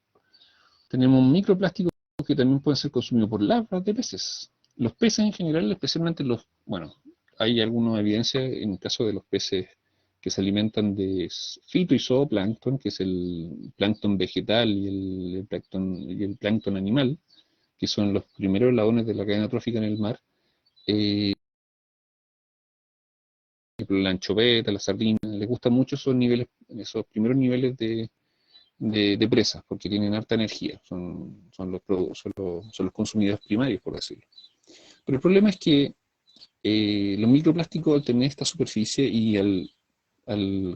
Tenemos microplásticos que también pueden ser consumidos por larvas de peces. Los peces en general, especialmente hay alguna evidencia en el caso de los peces que se alimentan de fito y zooplancton, que es el plancton vegetal y el plancton animal, que son los primeros eslabones de la cadena trófica en el mar. Por ejemplo, la anchoveta, la sardina, les gustan mucho esos primeros niveles de presas, porque tienen harta energía, son los consumidores primarios, por decirlo. Pero el problema es que los microplásticos al tener esta superficie y al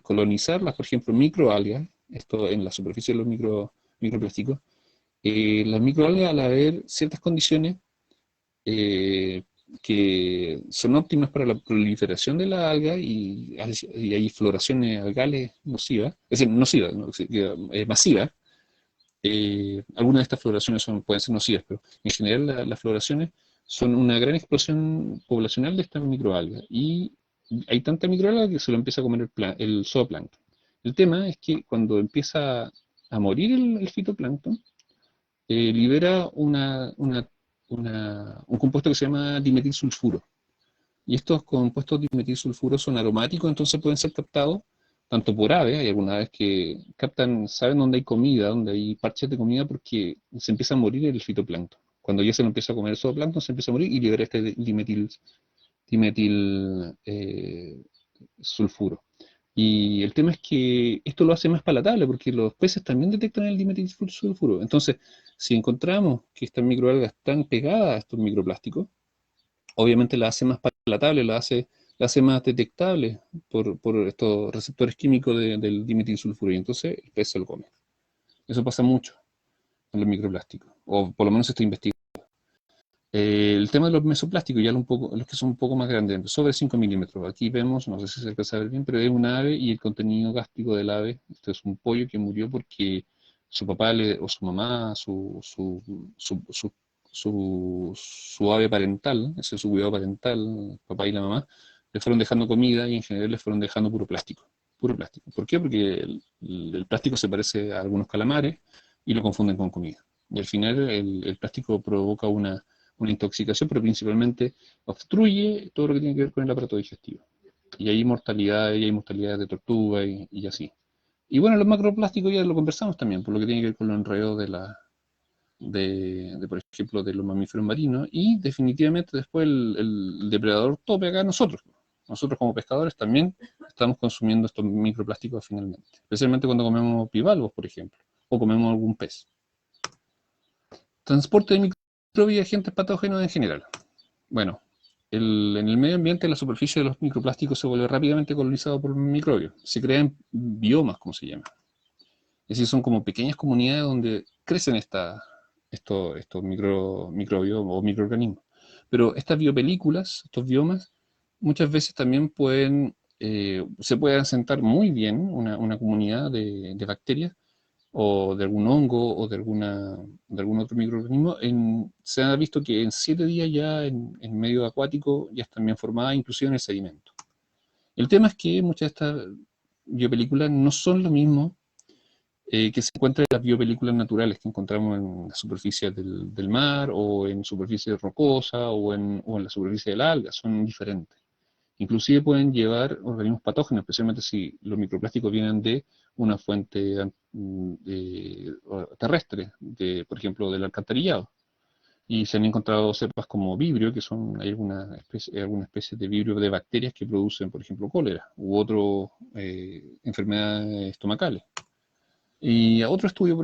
colonizarlas, por ejemplo, microalgas, esto en la superficie de los microplásticos, las microalgas al haber ciertas condiciones eh, que son óptimas para la proliferación de la alga y hay floraciones algales nocivas, es decir, nocivas, ¿no? Masivas. Algunas de estas floraciones pueden ser nocivas, pero en general las floraciones son una gran explosión poblacional de estas microalgas y hay tanta microalga que se lo empieza a comer el zooplancton. El tema es que cuando empieza a morir el fitoplancton, libera un compuesto que se llama dimetilsulfuro. Y estos compuestos dimetilsulfuros son aromáticos, entonces pueden ser captados tanto por aves, hay algunas aves que saben dónde hay comida, dónde hay parches de comida, porque se empieza a morir el fitoplancton. Cuando ya se lo empieza a comer el zooplancton, se empieza a morir y libera este dimetil sulfuro. Y el tema es que esto lo hace más palatable porque los peces también detectan el dimetilsulfuro. Entonces, si encontramos que estas microalgas están pegadas a estos microplásticos, obviamente la hace más palatable, la hace más detectable por estos receptores químicos del dimetilsulfuro y entonces el pez se lo come. Eso pasa mucho con los microplásticos, o por lo menos se está investigando. El tema de los mesoplásticos, ya los que son un poco más grandes, sobre 5 milímetros. Aquí vemos, no sé si se alcanza a ver bien, pero es un ave y el contenido gástrico del ave, esto es un pollo que murió porque su papá o su mamá, su ave parental, ese es su cuidado parental, el papá y la mamá, le fueron dejando comida y en general le fueron dejando puro plástico. Puro plástico. ¿Por qué? Porque el plástico se parece a algunos calamares y lo confunden con comida. Y al final el plástico provoca una intoxicación, pero principalmente obstruye todo lo que tiene que ver con el aparato digestivo. Y hay mortalidades de tortuga y así. Y bueno, los macroplásticos ya lo conversamos también, por lo que tiene que ver con los enredos por ejemplo, de los mamíferos marinos, y definitivamente después el depredador tope acá nosotros. Nosotros como pescadores también estamos consumiendo estos microplásticos finalmente, especialmente cuando comemos bivalvos, por ejemplo, o comemos algún pez. Transporte de microbios y agentes patógenos en general. Bueno, en el medio ambiente la superficie de los microplásticos se vuelve rápidamente colonizado por microbios. Se crean biomas, como se llama. Es decir, son como pequeñas comunidades donde crecen estos microbios o microorganismos. Pero estas biopelículas, estos biomas, muchas veces también se puede asentar muy bien una comunidad de bacterias o de algún hongo o de algún otro microorganismo. Se ha visto que en 7 días ya en medio acuático ya están bien formadas, inclusive en el sedimento. El tema es que muchas de estas biopelículas no son lo mismo que se encuentra en las biopelículas naturales que encontramos en la superficie del mar o en superficie rocosa o en la superficie de la alga, son diferentes. Inclusive pueden llevar organismos patógenos, especialmente si los microplásticos vienen de una fuente terrestre, por ejemplo, del alcantarillado. Y se han encontrado cepas como vibrio, que hay alguna especie de vibrio de bacterias que producen, por ejemplo, cólera u otras enfermedades estomacales. Y a otro estudio,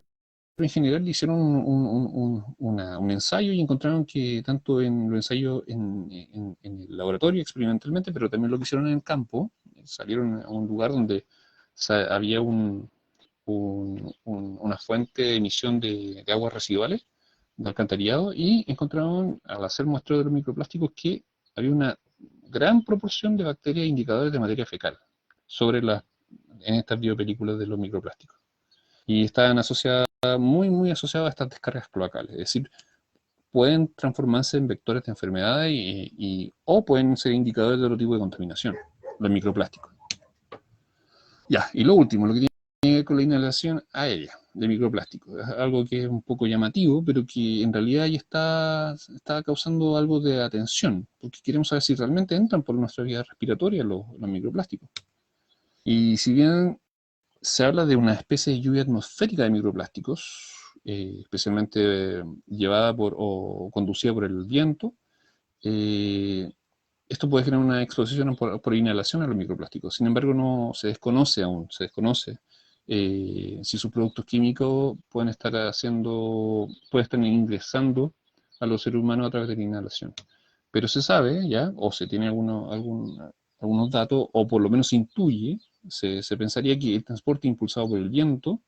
en general, hicieron un ensayo y encontraron que tanto en los ensayos en el laboratorio experimentalmente, pero también lo que hicieron en el campo, salieron a un lugar donde había una fuente de emisión de aguas residuales, de alcantarillado, y encontraron, al hacer muestreo de los microplásticos, que había una gran proporción de bacterias indicadores de materia fecal en estas biopelículas de los microplásticos. Y estaban asociadas, muy, muy asociadas a estas descargas cloacales. Es decir, pueden transformarse en vectores de enfermedades o pueden ser indicadores de otro tipo de contaminación, los microplásticos. Ya, y lo último, lo que tiene que ver con la inhalación aérea de microplásticos. Es algo que es un poco llamativo, pero que en realidad ya está causando algo de atención, porque queremos saber si realmente entran por nuestra vía respiratoria los microplásticos. Y si bien se habla de una especie de lluvia atmosférica de microplásticos, especialmente llevada o conducida por el viento. Esto puede generar una exposición por inhalación a los microplásticos. Sin embargo, no se desconoce aún, si sus productos químicos pueden estar ingresando a los seres humanos a través de la inhalación. Pero se sabe ya, o se tiene algunos datos, o por lo menos se intuye, se pensaría que el transporte impulsado por el viento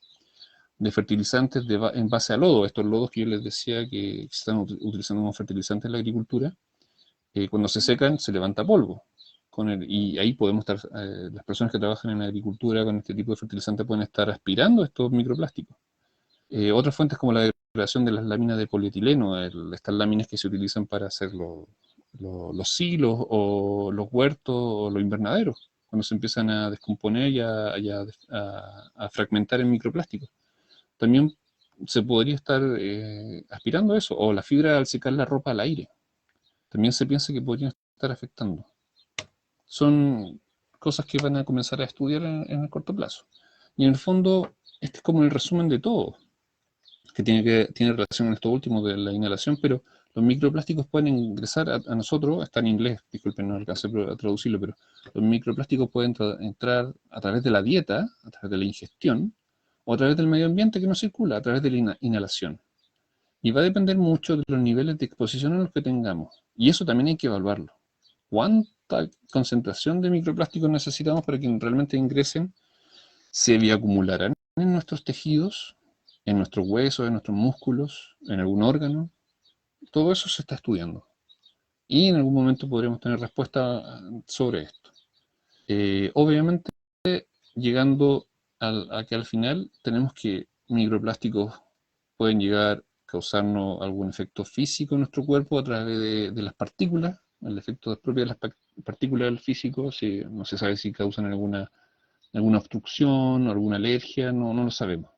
de fertilizantes en base a lodo, estos lodos que yo les decía que se están utilizando como fertilizantes en la agricultura, cuando se secan se levanta polvo. Y ahí las personas que trabajan en la agricultura con este tipo de fertilizantes pueden estar aspirando estos microplásticos. Otras fuentes como la degradación de las láminas de polietileno, estas láminas que se utilizan para hacer los silos o los huertos o los invernaderos, cuando se empiezan a descomponer y a fragmentar en microplásticos. También se podría estar aspirando a eso, o la fibra al secar la ropa al aire. También se piensa que podrían estar afectando. Son cosas que van a comenzar a estudiar en el corto plazo. Y en el fondo, este es como el resumen de todo, que tiene relación con esto último de la inhalación, pero los microplásticos pueden ingresar a nosotros, está en inglés, disculpen, no alcancé a traducirlo, pero los microplásticos pueden entrar a través de la dieta, a través de la ingestión, o a través del medio ambiente que nos circula, a través de la inhalación. Y va a depender mucho de los niveles de exposición a los que tengamos. Y eso también hay que evaluarlo. ¿Cuánta concentración de microplásticos necesitamos para que realmente ingresen? ¿Se bioacumularán en nuestros tejidos, en nuestros huesos, en nuestros músculos, en algún órgano? Todo eso se está estudiando. Y en algún momento podremos tener respuesta sobre esto. Obviamente, llegando a que al final tenemos que microplásticos pueden llegar a causarnos algún efecto físico en nuestro cuerpo a través de las partículas, el efecto propio de las partículas del físico, si, no se sabe si causan alguna obstrucción, alguna alergia, no lo sabemos.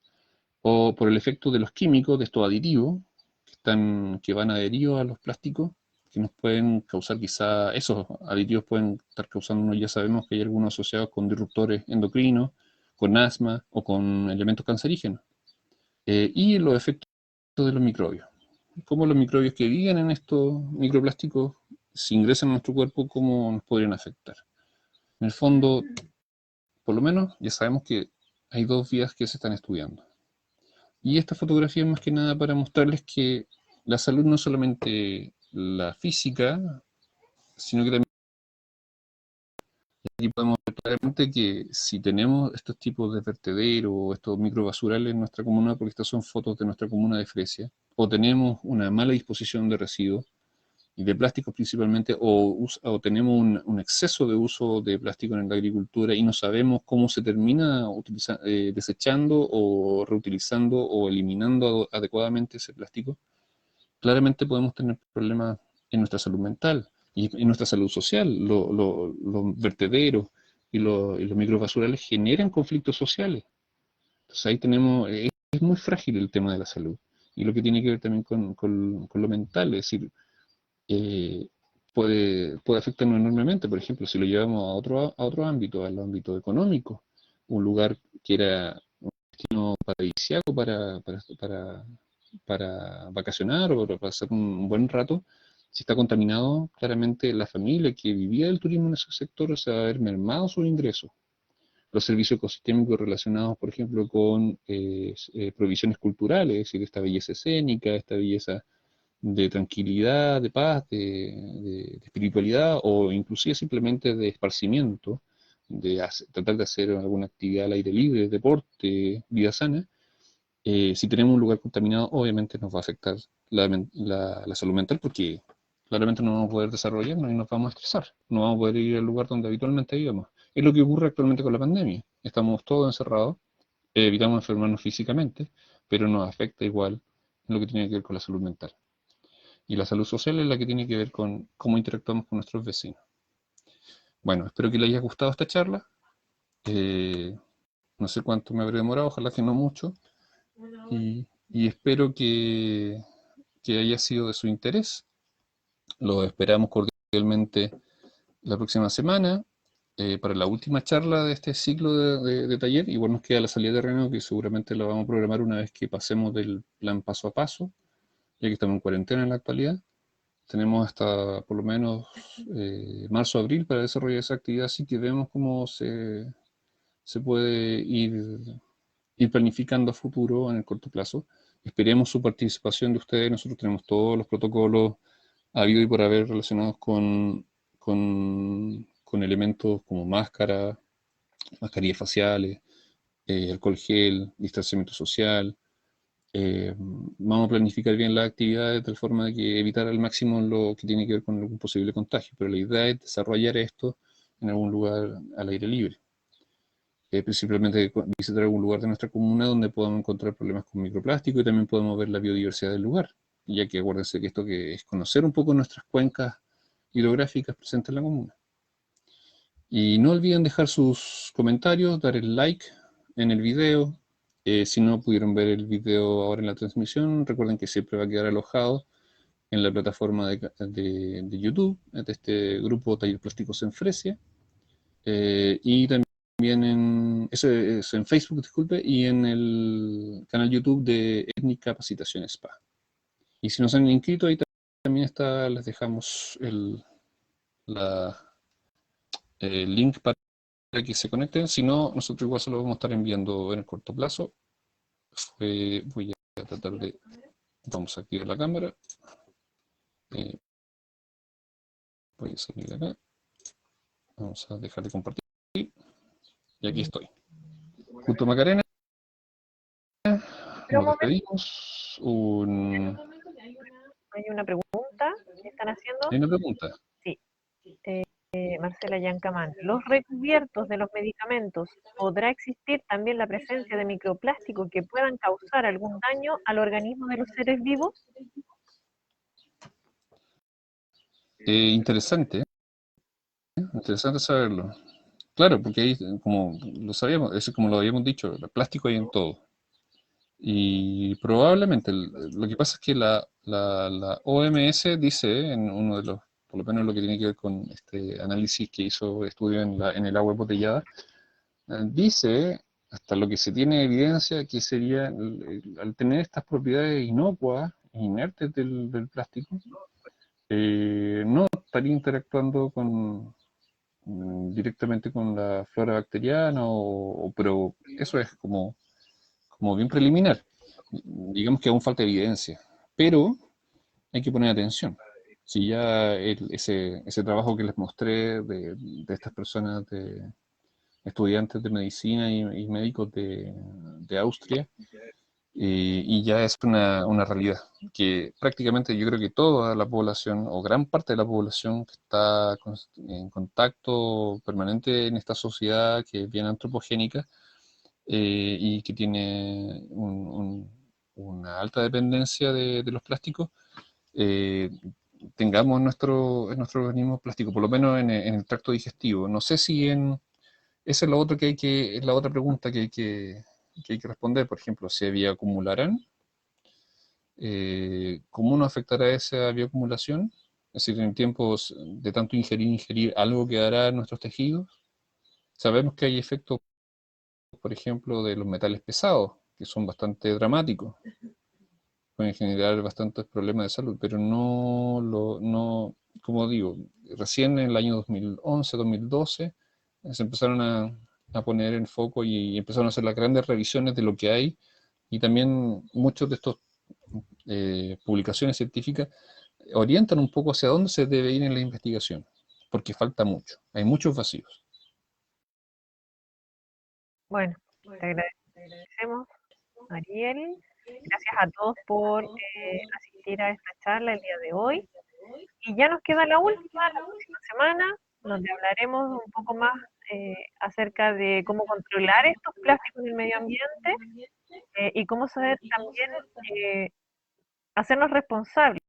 O por el efecto de los químicos, de estos aditivos, que van adheridos a los plásticos, que nos pueden causar quizá, esos aditivos pueden estar causándonos, ya sabemos que hay algunos asociados con disruptores endocrinos, con asma o con elementos cancerígenos. Y los efectos de los microbios. Cómo los microbios que viven en estos microplásticos, si ingresan a nuestro cuerpo, cómo nos podrían afectar. En el fondo, por lo menos, ya sabemos que hay dos vías que se están estudiando. Y esta fotografía es más que nada para mostrarles que la salud no es solamente la física, sino que también aquí podemos ver claramente que si tenemos estos tipos de vertederos o estos microbasurales en nuestra comuna, porque estas son fotos de nuestra comuna de Fresia, o tenemos una mala disposición de residuos, y de plásticos principalmente, o tenemos un exceso de uso de plástico en la agricultura y no sabemos cómo se termina desechando o reutilizando o eliminando adecuadamente ese plástico, claramente podemos tener problemas en nuestra salud mental y en nuestra salud social. Los vertederos y los microbasurales generan conflictos sociales. Entonces ahí tenemos, es muy frágil el tema de la salud y lo que tiene que ver también con lo mental, es decir, eh, puede afectarnos enormemente. Por ejemplo, si lo llevamos a otro ámbito, al ámbito económico, un lugar que era un destino paradisíaco para vacacionar o para pasar un buen rato, si está contaminado, claramente la familia que vivía del turismo en ese sector se va a ver mermado sus ingresos. Los servicios ecosistémicos relacionados, por ejemplo, con provisiones culturales, es decir, esta belleza escénica, esta belleza de tranquilidad, de paz, de espiritualidad o inclusive simplemente de esparcimiento, tratar de hacer alguna actividad al aire libre, deporte, vida sana. Si tenemos un lugar contaminado, obviamente nos va a afectar la salud mental porque claramente no vamos a poder desarrollarnos y nos vamos a estresar. No vamos a poder ir al lugar donde habitualmente vivamos. Es lo que ocurre actualmente con la pandemia. Estamos todos encerrados, evitamos enfermarnos físicamente, pero nos afecta igual en lo que tiene que ver con la salud mental. Y la salud social es la que tiene que ver con cómo interactuamos con nuestros vecinos. Bueno, espero que les haya gustado esta charla. Eh, no sé cuánto me habré demorado, ojalá que no mucho. Y espero que haya sido de su interés. Los esperamos cordialmente la próxima semana para la última charla de este ciclo de taller. Igual nos queda la salida de terreno que seguramente la vamos a programar una vez que pasemos del plan paso a paso, ya que estamos en cuarentena en la actualidad. Tenemos hasta por lo menos marzo, abril para desarrollar esa actividad, así que vemos cómo se puede ir planificando a futuro en el corto plazo. Esperemos su participación de ustedes. Nosotros tenemos todos los protocolos habido y por haber relacionados con elementos como máscara, mascarillas faciales, alcohol gel, distanciamiento social. Vamos a planificar bien las actividades de tal forma de que evitar al máximo lo que tiene que ver con algún posible contagio, pero la idea es desarrollar esto en algún lugar al aire libre. Principalmente visitar algún lugar de nuestra comuna donde podamos encontrar problemas con microplástico y también podemos ver la biodiversidad del lugar, ya que acuérdense que esto que es conocer un poco nuestras cuencas hidrográficas presentes en la comuna. Y no olviden dejar sus comentarios, dar el like en el video. Si no pudieron ver el video ahora en la transmisión, recuerden que siempre va a quedar alojado en la plataforma de YouTube, de este grupo Taller Plásticos en Fresia. Y también eso es en Facebook, disculpe, y en el canal YouTube de Ethnic Capacitación Spa. Y si nos han inscrito, ahí también está, les dejamos la, el link para que se conecten. Si no, nosotros igual se lo vamos a estar enviando en el corto plazo. Voy a tratar de... Vamos a activar la cámara. Eh, voy a salir de acá. Vamos a dejar de compartir. Y aquí estoy. Junto a Macarena. Nos despedimos. Hay una pregunta que están haciendo. Hay una pregunta. Sí. Marcela Yancamán. ¿Los recubiertos de los medicamentos podrá existir también la presencia de microplásticos que puedan causar algún daño al organismo de los seres vivos? Interesante, interesante saberlo. Claro, porque ahí, como lo sabíamos, es como lo habíamos dicho, el plástico hay en todo. Y probablemente, lo que pasa es que la OMS dice, en uno de los, por lo menos lo que tiene que ver con este análisis que hizo estudio en el agua embotellada, dice, hasta lo que se tiene evidencia, que sería, al tener estas propiedades inocuas, inertes del plástico, no estaría interactuando directamente con la flora bacteriana, pero eso es como bien preliminar. Digamos que aún falta evidencia, pero hay que poner atención. Si ya ese trabajo que les mostré de estas personas, de estudiantes de medicina y médicos de Austria, y ya es una realidad, que prácticamente yo creo que toda la población, o gran parte de la población que está en contacto permanente en esta sociedad que es bien antropogénica, y que tiene una alta dependencia de los plásticos, eh, tengamos en nuestro organismo plástico, por lo menos en el tracto digestivo. No sé si en... Esa es lo otro es la otra pregunta que hay que responder. Por ejemplo, ¿se bioacumularán? ¿Cómo nos afectará esa bioacumulación? Es decir, en tiempos de tanto ingerir, ¿algo quedará en nuestros tejidos? Sabemos que hay efectos, por ejemplo, de los metales pesados, que son bastante dramáticos, pueden generar bastantes problemas de salud, pero no, como digo, recién en el año 2011, 2012, se empezaron a poner en foco y empezaron a hacer las grandes revisiones de lo que hay, y también muchos de estos publicaciones científicas orientan un poco hacia dónde se debe ir en la investigación, porque falta mucho, hay muchos vacíos. Bueno, te agradecemos, Ariel. Gracias a todos por asistir a esta charla el día de hoy. Y ya nos queda la última, la próxima semana, donde hablaremos un poco más acerca de cómo controlar estos plásticos del medio ambiente y cómo saber también hacernos responsables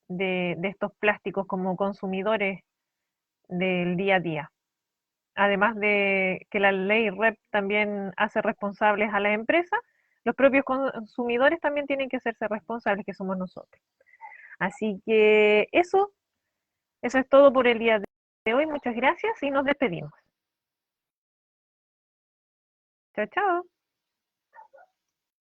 de estos plásticos como consumidores del día a día. Además de que la ley REP también hace responsables a las empresas, los propios consumidores también tienen que hacerse responsables, que somos nosotros. Así que eso es todo por el día de hoy. Muchas gracias y nos despedimos. Chao, chao.